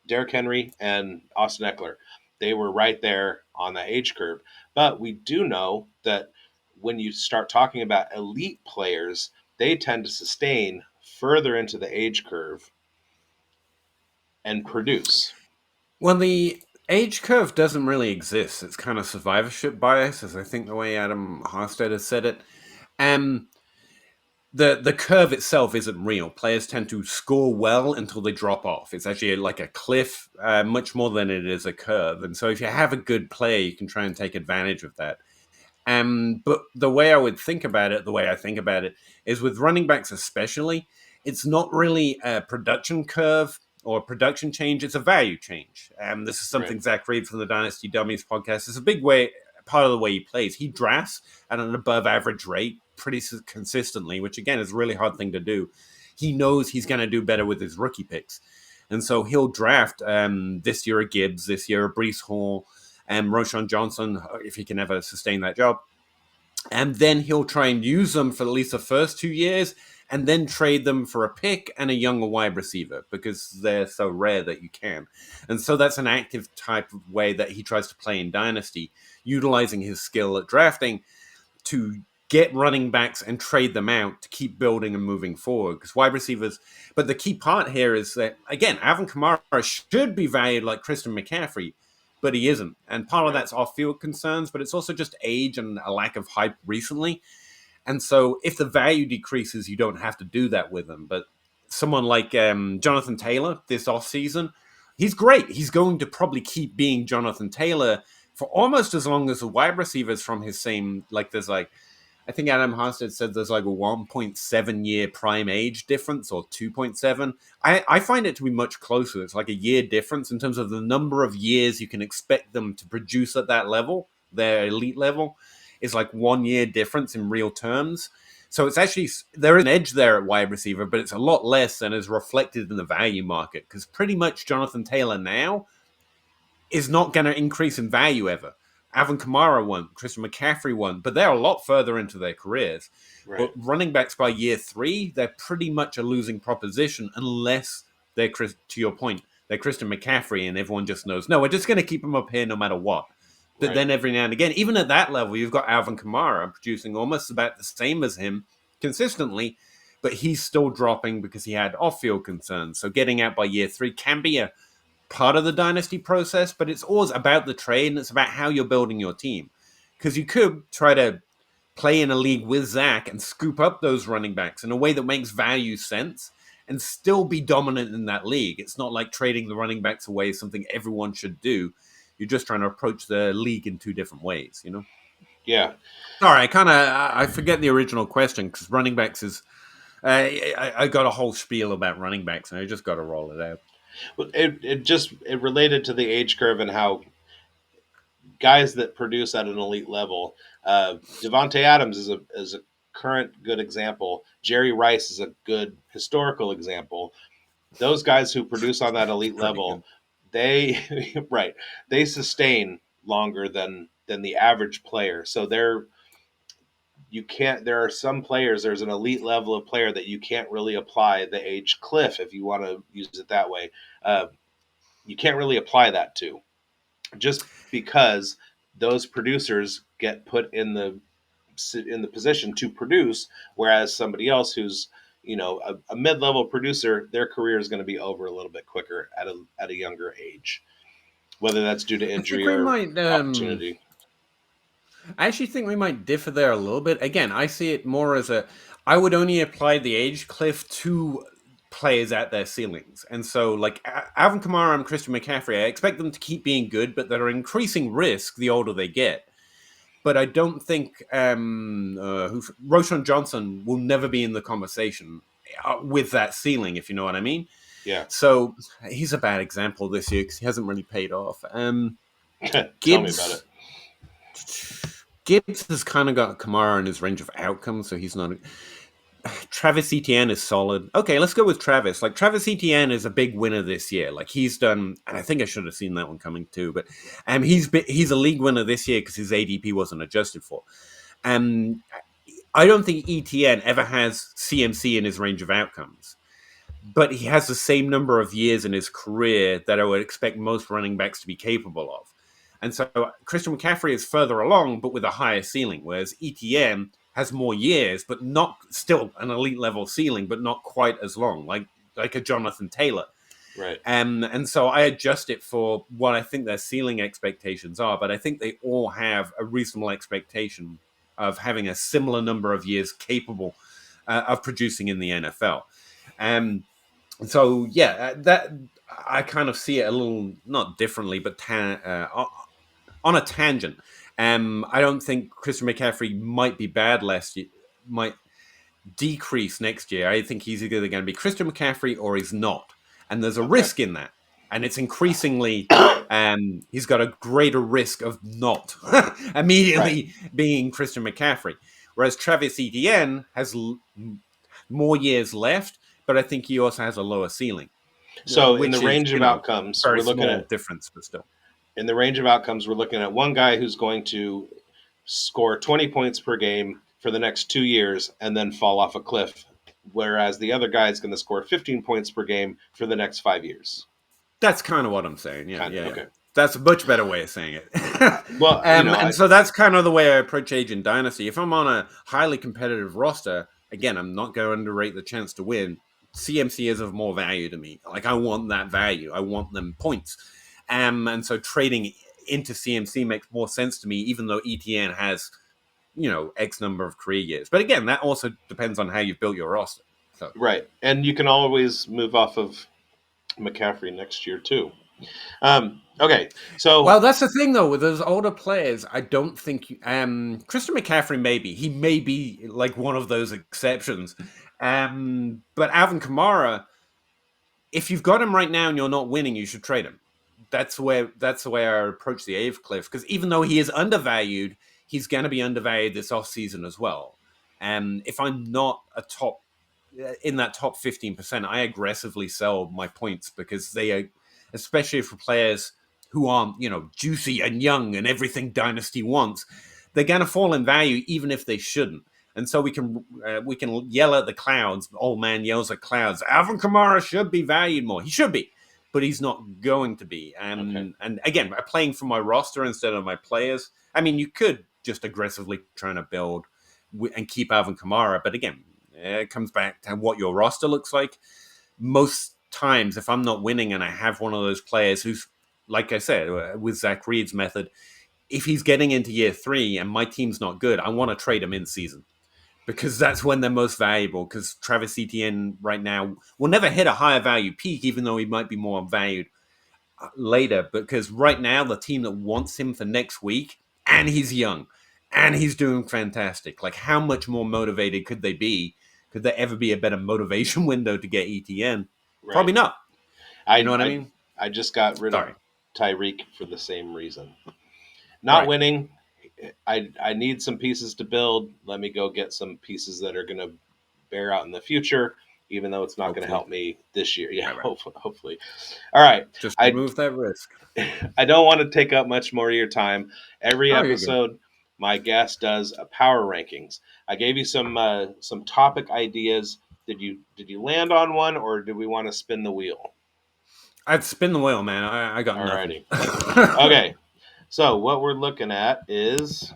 [SPEAKER 1] Derrick Henry, and Austin Eckler. They were right there on the age curve. But we do know that when you start talking about elite players, they tend to sustain further into the age curve and produce.
[SPEAKER 2] Well, the age curve doesn't really exist. It's kind of survivorship bias, as I think the way Adam Harstead has said it. Um, the curve itself isn't real. Players tend to score well until they drop off. It's actually like a cliff, much more than it is a curve. And so, if you have a good player, you can try and take advantage of that. But the way I would think about it, the way I think about it, is with running backs especially, it's not really a production curve or a production change; it's a value change. This is
[SPEAKER 1] Right,
[SPEAKER 2] something Zach Reed from the Dynasty Dummies podcast. It's a big way part of the way he plays. He drafts at an above average rate pretty consistently, which again is a really hard thing to do. He knows he's going to do better with his rookie picks, and so he'll draft this year a Gibbs, this year a Brees Hall, and Roshan Johnson, if he can ever sustain that job. And then he'll try and use them for at least the first 2 years and then trade them for a pick and a younger wide receiver because they're so rare that you can. And so that's an active type of way that he tries to play in Dynasty, utilizing his skill at drafting to get running backs and trade them out to keep building and moving forward. Because wide receivers, but the key part here is that, again, Alvin Kamara should be valued like Christian McCaffrey, but he isn't. And part of
[SPEAKER 1] right,
[SPEAKER 2] that's off field concerns, but it's also just age and a lack of hype recently. And so if the value decreases, you don't have to do that with them. But someone like Jonathan Taylor this offseason, he's great. He's going to probably keep being Jonathan Taylor for almost as long as the wide receivers from his same, like there's like, I think Adam Harstead said there's like a 1.7 year prime age difference or 2.7. I find it to be much closer. It's like a year difference in terms of the number of years you can expect them to produce at that level, their elite level, is like 1 year difference in real terms. So it's actually, there is an edge there at wide receiver, but it's a lot less than is reflected in the value market because pretty much Jonathan Taylor now is not going to increase in value ever. Alvin Kamara won't, Christian McCaffrey won't, but they're a lot further into their careers.
[SPEAKER 1] right.
[SPEAKER 2] But running backs by year 3, they're pretty much a losing proposition unless they're, to your point, they're Christian McCaffrey and everyone just knows, no, we're just going to keep him up here no matter what. But
[SPEAKER 1] Right.
[SPEAKER 2] then every now and again, even at that level, you've got Alvin Kamara producing almost about the same as him consistently, but he's still dropping because he had off field concerns. So getting out by year 3 can be a part of the dynasty process, but it's always about the trade and it's about how you're building your team. Because you could try to play in a league with Zach and scoop up those running backs in a way that makes value sense and still be dominant in that league. It's not like trading the running backs away is something everyone should do. You're just trying to approach the league in two different ways, you know?
[SPEAKER 1] Yeah.
[SPEAKER 2] Sorry, I forget the original question because running backs is I got a whole spiel about running backs and I just got to roll it out.
[SPEAKER 1] It related to the age curve and how guys that produce at an elite level. Devonte Adams is a current good example. Jerry Rice is a good historical example. Those guys who produce on that elite
[SPEAKER 2] Pretty
[SPEAKER 1] level,
[SPEAKER 2] good.
[SPEAKER 1] they right, they sustain longer than the average player. So they're you can't there are some players, there's an elite level of player that you can't really apply the age cliff, if you want to use it that way. uh, you can't really apply that to, just because those producers get put in the position to produce, whereas somebody else who's a mid-level producer, their career is going to be over a little bit quicker at a younger age, whether that's due to
[SPEAKER 2] I think
[SPEAKER 1] injury
[SPEAKER 2] we
[SPEAKER 1] or
[SPEAKER 2] might
[SPEAKER 1] opportunity.
[SPEAKER 2] I actually think we might differ there a little bit. Again, I see it more as a I would only apply the age cliff to players at their ceilings. And so like Alvin Kamara and Christian McCaffrey, I expect them to keep being good, but they're increasing risk the older they get. But I don't think Roshan Johnson will never be in the conversation with that ceiling, if you know what I mean.
[SPEAKER 1] Yeah.
[SPEAKER 2] So he's a bad example this year because he hasn't really paid off.
[SPEAKER 1] Tell me about it.
[SPEAKER 2] Gibbs Gibbs has kind of got Kamara in his range of outcomes, so he's not. Travis Etienne is solid. Okay, let's go with Travis. Like Travis Etienne is a big winner this year. Like he's done, and I think I should have seen that one coming too. But he's a league winner this year because his ADP wasn't adjusted for. Um, I don't think ETN ever has CMC in his range of outcomes, but he has the same number of years in his career that I would expect most running backs to be capable of. And so Christian McCaffrey is further along, but with a higher ceiling, whereas ETN has more years, but not still an elite level ceiling, but not quite as long, like a Jonathan Taylor.
[SPEAKER 1] Right.
[SPEAKER 2] And so I adjust it for what I think their ceiling expectations are, but I think they all have a reasonable expectation of having a similar number of years capable of producing in the NFL. So yeah, that I kind of see it a little not differently, but on a tangent. I don't think Christian McCaffrey might be bad last year, might decrease next year. I think he's either going to be Christian McCaffrey or he's not, and there's a
[SPEAKER 1] Okay.
[SPEAKER 2] risk in that, and it's increasingly. He's got a greater risk of not
[SPEAKER 1] Right.
[SPEAKER 2] immediately being Christian McCaffrey, whereas Travis Etienne has more years left, but I think he also has a lower ceiling,
[SPEAKER 1] So in the
[SPEAKER 2] which is,
[SPEAKER 1] range of outcomes,
[SPEAKER 2] very
[SPEAKER 1] we're looking
[SPEAKER 2] small
[SPEAKER 1] at
[SPEAKER 2] difference, but still.
[SPEAKER 1] one guy who's going to score 20 points per game for the next 2 years and then fall off a cliff, whereas the other guy is going to score 15 points per game for the next 5 years.
[SPEAKER 2] That's kind of what I'm saying. Yeah,
[SPEAKER 1] Kind
[SPEAKER 2] yeah,
[SPEAKER 1] of
[SPEAKER 2] yeah.
[SPEAKER 1] okay.
[SPEAKER 2] That's a much better way of saying it.
[SPEAKER 1] Well,
[SPEAKER 2] And so that's kind of the way I approach Age in Dynasty. If I'm on a highly competitive roster, again, I'm not going to underrate the chance to win. CMC is of more value to me. Like, I want that value. I want them points. And so trading into CMC makes more sense to me, even though ETN has, X number of career years. But again, that also depends on how you've built your roster. So
[SPEAKER 1] right, and you can always move off of McCaffrey next year too. Okay, so
[SPEAKER 2] well, that's the thing though with those older players. I don't think Christian McCaffrey maybe he may be like one of those exceptions, but Alvin Kamara, if you've got him right now and you're not winning, you should trade him. That's the way I approach the Ave Cliff because even though he is undervalued, he's going to be undervalued this off season as well. And if I'm not a top in that top 15%, I aggressively sell my points because they are, especially for players who aren't, juicy and young and everything Dynasty wants, they're going to fall in value even if they shouldn't. And so we can yell at the clouds. Old man yells at clouds. Alvin Kamara should be valued more. He should be, but he's not going to be.
[SPEAKER 1] okay,
[SPEAKER 2] And again, playing for my roster instead of my players. I mean, you could just aggressively trying to build and keep Alvin Kamara, but again, it comes back to what your roster looks like. Most times, if I'm not winning and I have one of those players who's, like I said, with Zach Reed's method, if he's getting into year 3 and my team's not good, I want to trade him in season because that's when they're most valuable. Because Travis Etienne right now will never hit a higher value peak, even though he might be more valued later. Because right now, the team that wants him for next week, and he's young, and he's doing fantastic. Like, how much more motivated could they be? Could there ever be a better motivation window to get ETN?
[SPEAKER 1] right.
[SPEAKER 2] Probably not. You know
[SPEAKER 1] I
[SPEAKER 2] what I
[SPEAKER 1] I
[SPEAKER 2] mean?
[SPEAKER 1] I just got rid of
[SPEAKER 2] Sorry.
[SPEAKER 1] Tyreek for the same reason. Not
[SPEAKER 2] Right.
[SPEAKER 1] winning. I need some pieces to build. Let me go get some pieces that are going to bear out in the future, even though it's not going to
[SPEAKER 2] Hopefully.
[SPEAKER 1] help me this year. Yeah,
[SPEAKER 2] Right. Right.
[SPEAKER 1] hopefully. All right.
[SPEAKER 2] Just
[SPEAKER 1] I
[SPEAKER 2] remove that risk.
[SPEAKER 1] I don't want to take up much more of your time. Every
[SPEAKER 2] Oh, you're good.
[SPEAKER 1] episode, my guest does a power rankings. I gave you some topic ideas. Did you land on one, or do we want to spin the wheel?
[SPEAKER 2] I'd spin the wheel, man. I got nothing.
[SPEAKER 1] Alrighty. Okay. So what we're looking at is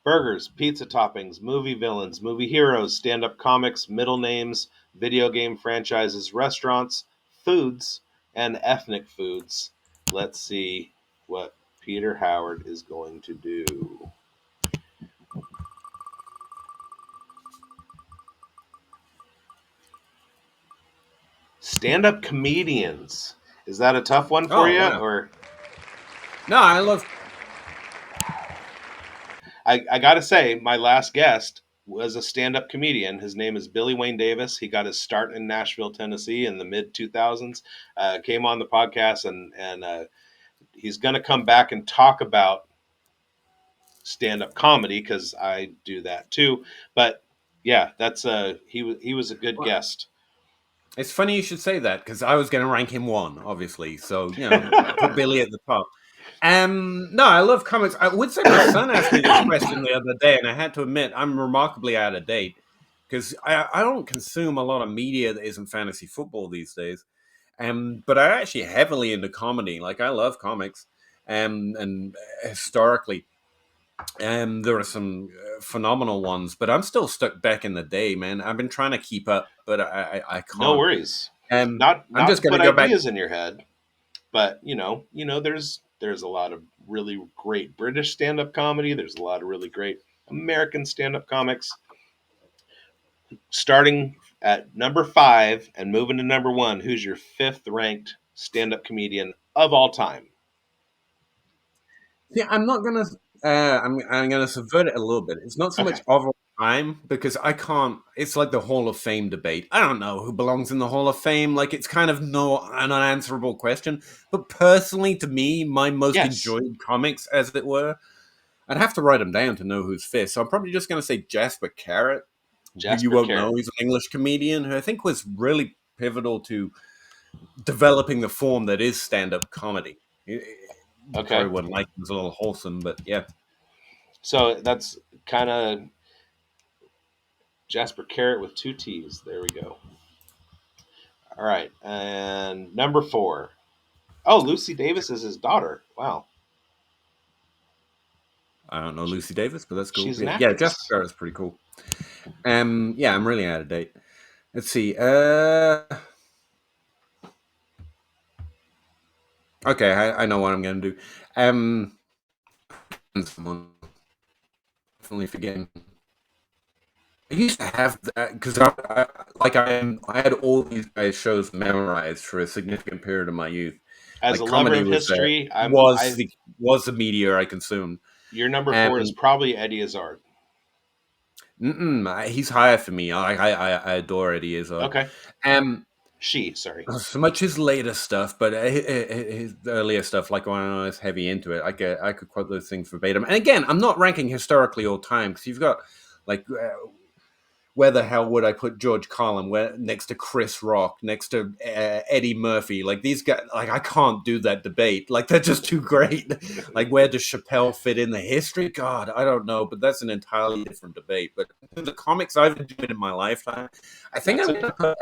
[SPEAKER 1] burgers, pizza toppings, movie villains, movie heroes, stand up comics, middle names, video game franchises, restaurants, foods, and ethnic foods. Let's see what Peter Howard is going to do. Stand up comedians. Is that a tough one for
[SPEAKER 2] Oh,
[SPEAKER 1] you?
[SPEAKER 2] wow.
[SPEAKER 1] Or
[SPEAKER 2] No, I love.
[SPEAKER 1] I got to say, my last guest was a stand up comedian. His name is Billy Wayne Davis. He got his start in Nashville, Tennessee in the mid 2000s. Came on the podcast and he's going to come back and talk about stand up comedy because I do that too. But yeah, that's he was a good
[SPEAKER 2] Well,
[SPEAKER 1] guest.
[SPEAKER 2] it's funny you should say that because I was going to rank him one, obviously. So, I put Billy at the top. No, I love comics. I would say my son asked me this question the other day, and I had to admit I'm remarkably out of date because I don't consume a lot of media that isn't fantasy football these days. But I actually heavily into comedy. Like I love comics, and historically, there are some phenomenal ones. But I'm still stuck back in the day, man. I've been trying to keep up, but I
[SPEAKER 1] No
[SPEAKER 2] can't.
[SPEAKER 1] worries.
[SPEAKER 2] I'm
[SPEAKER 1] Not
[SPEAKER 2] just
[SPEAKER 1] to
[SPEAKER 2] gonna
[SPEAKER 1] put
[SPEAKER 2] go back.
[SPEAKER 1] ideas in your head, but there's a lot of really great British stand-up comedy. There's a lot of really great American stand-up comics. Starting at number 5 and moving to number 1, who's your fifth ranked stand-up comedian of all time?
[SPEAKER 2] Yeah, I'm not gonna. I'm gonna subvert it a little bit. It's not so much
[SPEAKER 1] Okay.
[SPEAKER 2] of all time because I can't. It's like the Hall of Fame debate. I don't know who belongs in the Hall of Fame. Like it's kind of no an unanswerable question. But personally, to me, my most
[SPEAKER 1] Yes,
[SPEAKER 2] enjoyed comics, as it were, I'd have to write them down to know who's fifth. So I'm probably just gonna say Jasper Carrot, who you
[SPEAKER 1] Jasper
[SPEAKER 2] won't know.
[SPEAKER 1] Carrot.
[SPEAKER 2] He's an English comedian who I think was really pivotal to developing the form that is stand-up comedy. You probably
[SPEAKER 1] Okay.
[SPEAKER 2] wouldn't like him; it's a little wholesome, but yeah.
[SPEAKER 1] So that's kind of Jasper Carrot with two T's. There we go. All right. And number 4. Oh, Lucy Davis is his daughter. Wow.
[SPEAKER 2] I don't know
[SPEAKER 1] She,
[SPEAKER 2] Lucy Davis, but that's cool.
[SPEAKER 1] she's an
[SPEAKER 2] Yeah, Jasper
[SPEAKER 1] actress.
[SPEAKER 2] Carrot's pretty cool. Yeah, I'm really out of date. Let's see. Okay, I know what I'm gonna do. Um, someone definitely forgetting. I used to have that because I had all these guys' shows memorized for a significant period of my youth.
[SPEAKER 1] As a
[SPEAKER 2] Like
[SPEAKER 1] lover
[SPEAKER 2] comedy
[SPEAKER 1] of
[SPEAKER 2] was
[SPEAKER 1] history,
[SPEAKER 2] was the was the media I consumed.
[SPEAKER 1] your number
[SPEAKER 2] Um,
[SPEAKER 1] 4 is probably Eddie Izzard.
[SPEAKER 2] he's higher for me. I adore Eddie Izzard.
[SPEAKER 1] Okay.
[SPEAKER 2] Um,
[SPEAKER 1] Sorry.
[SPEAKER 2] Not so much his later stuff, but his earlier stuff, like when I was heavy into it, I could quote those things verbatim. And again, I'm not ranking historically all time because you've got like where the hell would I put George Carlin? Where next to Chris Rock, next to Eddie Murphy? Like these guys, like I can't do that debate. Like they're just too great. Like where does Chappelle fit in the history? God, I don't know, but that's an entirely different debate. But the comics I've enjoyed in my lifetime, I think
[SPEAKER 1] That's
[SPEAKER 2] I'm
[SPEAKER 1] it.
[SPEAKER 2] gonna put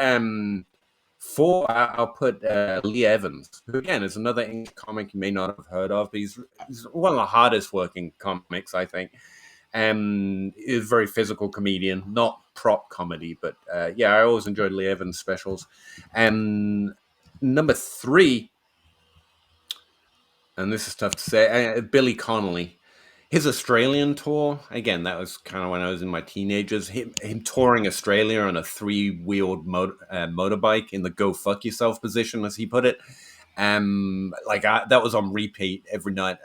[SPEAKER 2] Four, I'll put Lee Evans, who again is another English comic you may not have heard of. But he's one of the hardest working comics, I think. Is a very physical comedian, not prop comedy, but yeah, I always enjoyed Lee Evans specials. And number 3, and this is tough to say, Billy Connolly. His Australian tour, again, that was kind of when I was in my teenagers. Him touring Australia on a 3-wheeled motorbike in the "go fuck yourself" position, as he put it. That was on repeat every night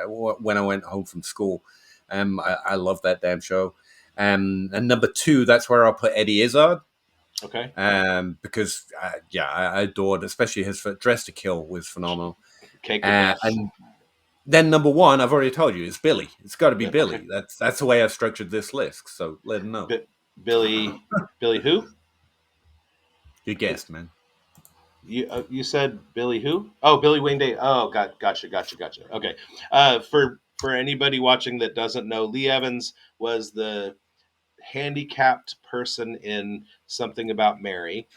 [SPEAKER 2] when I went home from school. I love that damn show. And number 2, that's where I'll put Eddie Izzard.
[SPEAKER 1] Okay.
[SPEAKER 2] Because yeah, I adored, especially his Dress to Kill was phenomenal.
[SPEAKER 1] Cake or death.
[SPEAKER 2] And then number 1, I've already told you, is Billy. It's got to be
[SPEAKER 1] Okay.
[SPEAKER 2] Billy. That's the way I've structured this list. So let him know.
[SPEAKER 1] Billy. Billy who?
[SPEAKER 2] You guessed, man.
[SPEAKER 1] You said Billy who? Oh, Billy Wayne Day. Oh, gotcha. Okay. For anybody watching that doesn't know, Lee Evans was the handicapped person in Something About Mary.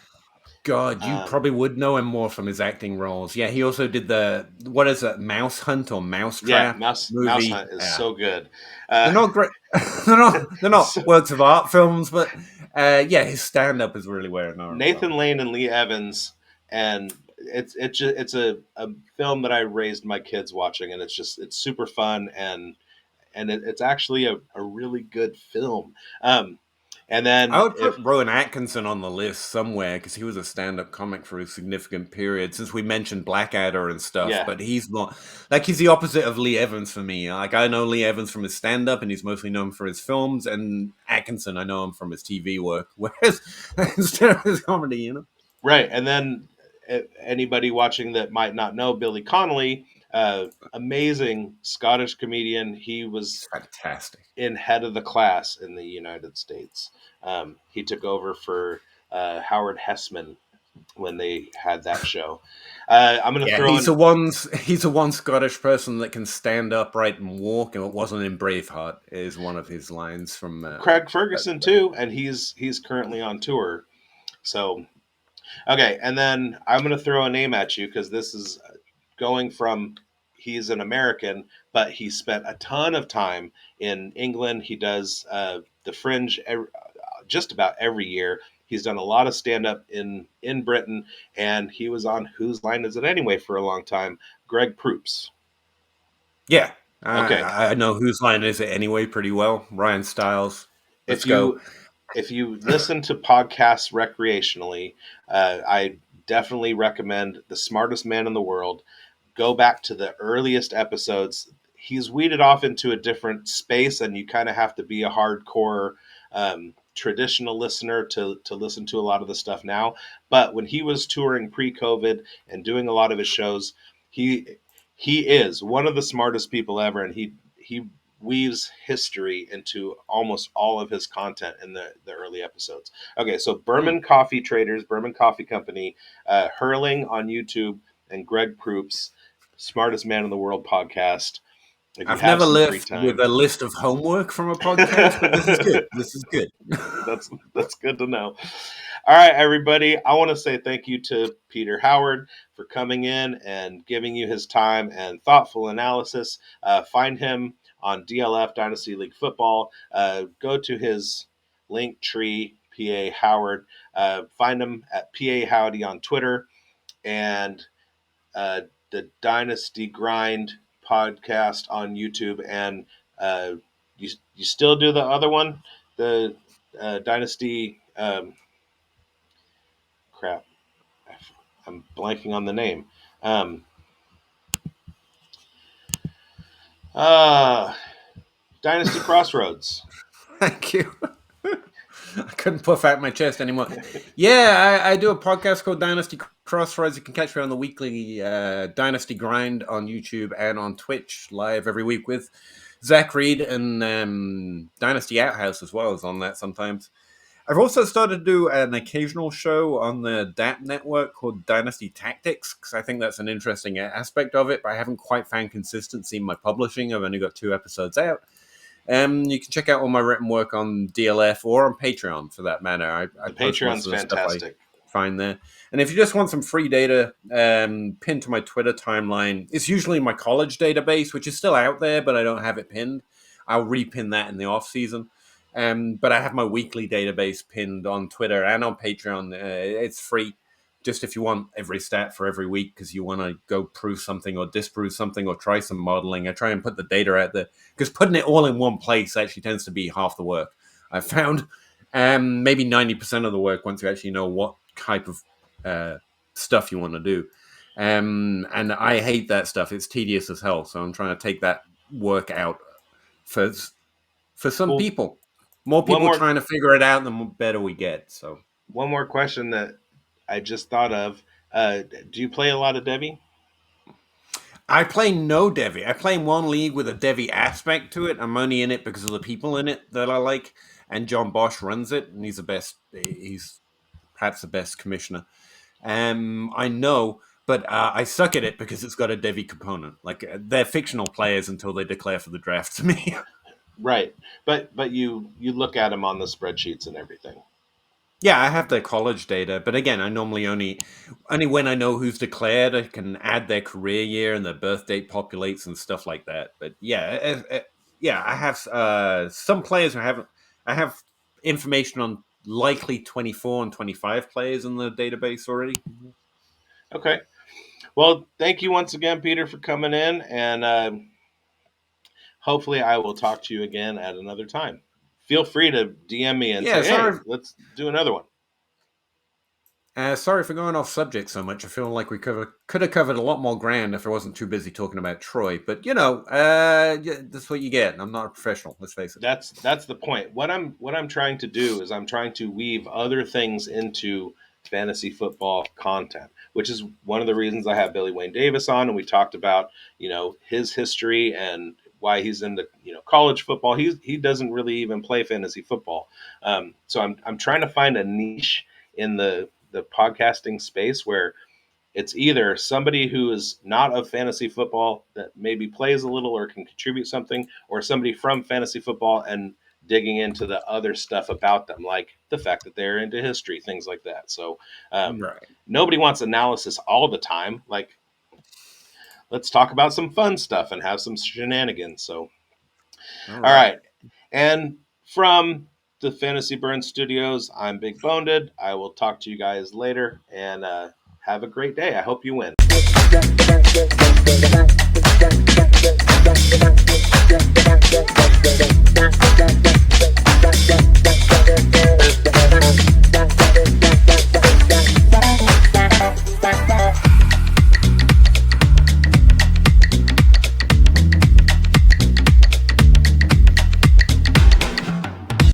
[SPEAKER 2] God, you
[SPEAKER 1] Um,
[SPEAKER 2] probably would know him more from his acting roles. Yeah, he also did the what is it, Mouse Hunt or
[SPEAKER 1] yeah,
[SPEAKER 2] Mousetrap
[SPEAKER 1] Mouse
[SPEAKER 2] movie.
[SPEAKER 1] Hunt is
[SPEAKER 2] Yeah,
[SPEAKER 1] so good.
[SPEAKER 2] they're
[SPEAKER 1] Uh,
[SPEAKER 2] not great. They're not
[SPEAKER 1] so
[SPEAKER 2] works of art films, but yeah, his stand up is really where I know him
[SPEAKER 1] Nathan
[SPEAKER 2] from.
[SPEAKER 1] Lane and Lee Evans, and it's a film that I raised my kids watching, and it's super fun, and it's actually a really good film. Um, and
[SPEAKER 2] I
[SPEAKER 1] then
[SPEAKER 2] would put
[SPEAKER 1] if
[SPEAKER 2] Rowan Atkinson on the list somewhere because he was a stand-up comic for a significant period. Since we mentioned Blackadder and stuff,
[SPEAKER 1] yeah,
[SPEAKER 2] but he's not like he's the opposite of Lee Evans for me. Like I know Lee Evans from his stand-up, and he's mostly known for his films. And Atkinson, I know him from his TV work, whereas instead of his comedy,
[SPEAKER 1] right, and then anybody watching that might not know Billy Connolly, amazing Scottish comedian. He was
[SPEAKER 2] he's fantastic.
[SPEAKER 1] in head of the class in the United States. He took over for Howard Hessman when they had that show. I'm going to
[SPEAKER 2] Yeah,
[SPEAKER 1] throw in
[SPEAKER 2] he's the one Scottish person that can stand upright and walk, and it wasn't in Braveheart. Is one of his lines from.
[SPEAKER 1] Craig Ferguson too, and he's currently on tour. So okay, and then I'm going to throw a name at you because this is going from he's an American, but he spent a ton of time in England. He does the Fringe just about every year. He's done a lot of stand up in Britain, and he was on Whose Line Is It Anyway for a long time. Greg Proops.
[SPEAKER 2] Yeah,
[SPEAKER 1] Okay,
[SPEAKER 2] I know whose line is it anyway pretty well. Ryan Stiles. Let's
[SPEAKER 1] if
[SPEAKER 2] go.
[SPEAKER 1] you if you listen to podcasts recreationally, I definitely recommend The Smartest Man in the World. Go back to the earliest episodes. He's weeded off into a different space, and you kind of have to be a hardcore traditional listener to listen to a lot of the stuff now. But when he was touring pre-COVID and doing a lot of his shows, he he is one of the smartest people ever, and he weaves history into almost all of his content in the early episodes. Okay, so
[SPEAKER 2] Hmm.
[SPEAKER 1] Berman Coffee Traders, Berman Coffee Company, Hurling on YouTube, and Greg Proops, Smartest Man in the World podcast. If you
[SPEAKER 2] I've
[SPEAKER 1] have
[SPEAKER 2] never
[SPEAKER 1] some free
[SPEAKER 2] left with
[SPEAKER 1] time,
[SPEAKER 2] a list of homework from a podcast, but this is good. This is good.
[SPEAKER 1] that's good to know. All right, everybody. I want to say thank you to Peter Howard for coming in and giving you his time and thoughtful analysis. Find him on DLF Dynasty League Football. Go to his link tree, PA Howard. Find him at PA Howdy on Twitter and uh, the Dynasty Grind podcast on YouTube. And uh, you still do the other one, the Dynasty. Crap, I'm blanking on the name. Um, uh, Dynasty Crossroads.
[SPEAKER 2] Thank you. I couldn't puff out my chest anymore. Yeah, I do a podcast called Dynasty Crossroads. You can catch me on the weekly Dynasty Grind on YouTube and on Twitch live every week with Zach Reed, and Dynasty Outhouse as well is on that sometimes. I've also started to do an occasional show on the DAP network called Dynasty Tactics because I think that's an interesting aspect of it, but I haven't quite found consistency in my publishing. I've only got 2 episodes out. You can check out all my written work on DLF or on Patreon for that matter. I
[SPEAKER 1] The
[SPEAKER 2] post most
[SPEAKER 1] Patreon's
[SPEAKER 2] of the stuff I
[SPEAKER 1] fantastic.
[SPEAKER 2] find there. And if you just want some free data, pinned to my Twitter timeline, it's usually my college database, which is still out there, but I don't have it pinned. I'll repin that in the off season. But I have my weekly database pinned on Twitter and on Patreon. It's free, just if you want every stat for every week because you want to go prove something or disprove something or try some modeling. I try and put the data out there because putting it all in one place actually tends to be half the work. I've found maybe 90% of the work once you actually know what type of stuff you want to do. And I hate that stuff. It's tedious as hell. So I'm trying to take that work out for for some
[SPEAKER 1] Well,
[SPEAKER 2] people. More
[SPEAKER 1] one
[SPEAKER 2] people
[SPEAKER 1] more
[SPEAKER 2] trying to figure it out, the better we get. So
[SPEAKER 1] one more question that I just thought of. Do you play a lot of Debbie?
[SPEAKER 2] I play no Devi. I play in one league with a Devi aspect to it. I'm only in it because of the people in it that I like, and John Bosch runs it, and he's the best. He's perhaps the best commissioner. I know, but I suck at it because it's got a Devi component. Like they're fictional players until they declare for the draft to me.
[SPEAKER 1] Right, but you look at them on the spreadsheets and everything.
[SPEAKER 2] Yeah, I have their college data, but again, I normally only when I know who's declared, I can add their career year and their birth date populates and stuff like that. But yeah, yeah, I have some players who haven't. I have information on likely 24 and 25 players in the database already.
[SPEAKER 1] Okay. Well, thank you once again, Peter, for coming in, and hopefully, I will talk to you again at another time. Feel free to DM me and
[SPEAKER 2] Yeah,
[SPEAKER 1] say, "Hey,
[SPEAKER 2] sorry.
[SPEAKER 1] let's do another one."
[SPEAKER 2] Sorry for going off subject so much. I feel like we could have covered a lot more ground if I wasn't too busy talking about Troy. But yeah, that's what you get. I'm not a professional. Let's face it.
[SPEAKER 1] That's the point. What I'm trying to do is I'm trying to weave other things into fantasy football content, which is one of the reasons I have Billy Wayne Davis on, and we talked about his history and why he's into college football. He doesn't really even play fantasy football, so I'm trying to find a niche in the podcasting space where it's either somebody who is not of fantasy football that maybe plays a little or can contribute something, or somebody from fantasy football and digging into the other stuff about them, like the fact that they're into history, things like that. So
[SPEAKER 2] Right.
[SPEAKER 1] nobody wants analysis all the time. Like, let's talk about some fun stuff and have some shenanigans. So,
[SPEAKER 2] All
[SPEAKER 1] all
[SPEAKER 2] right.
[SPEAKER 1] right. And from the Fantasy Burn Studios, I'm Big Boned. I will talk to you guys later, and have a great day. I hope you win.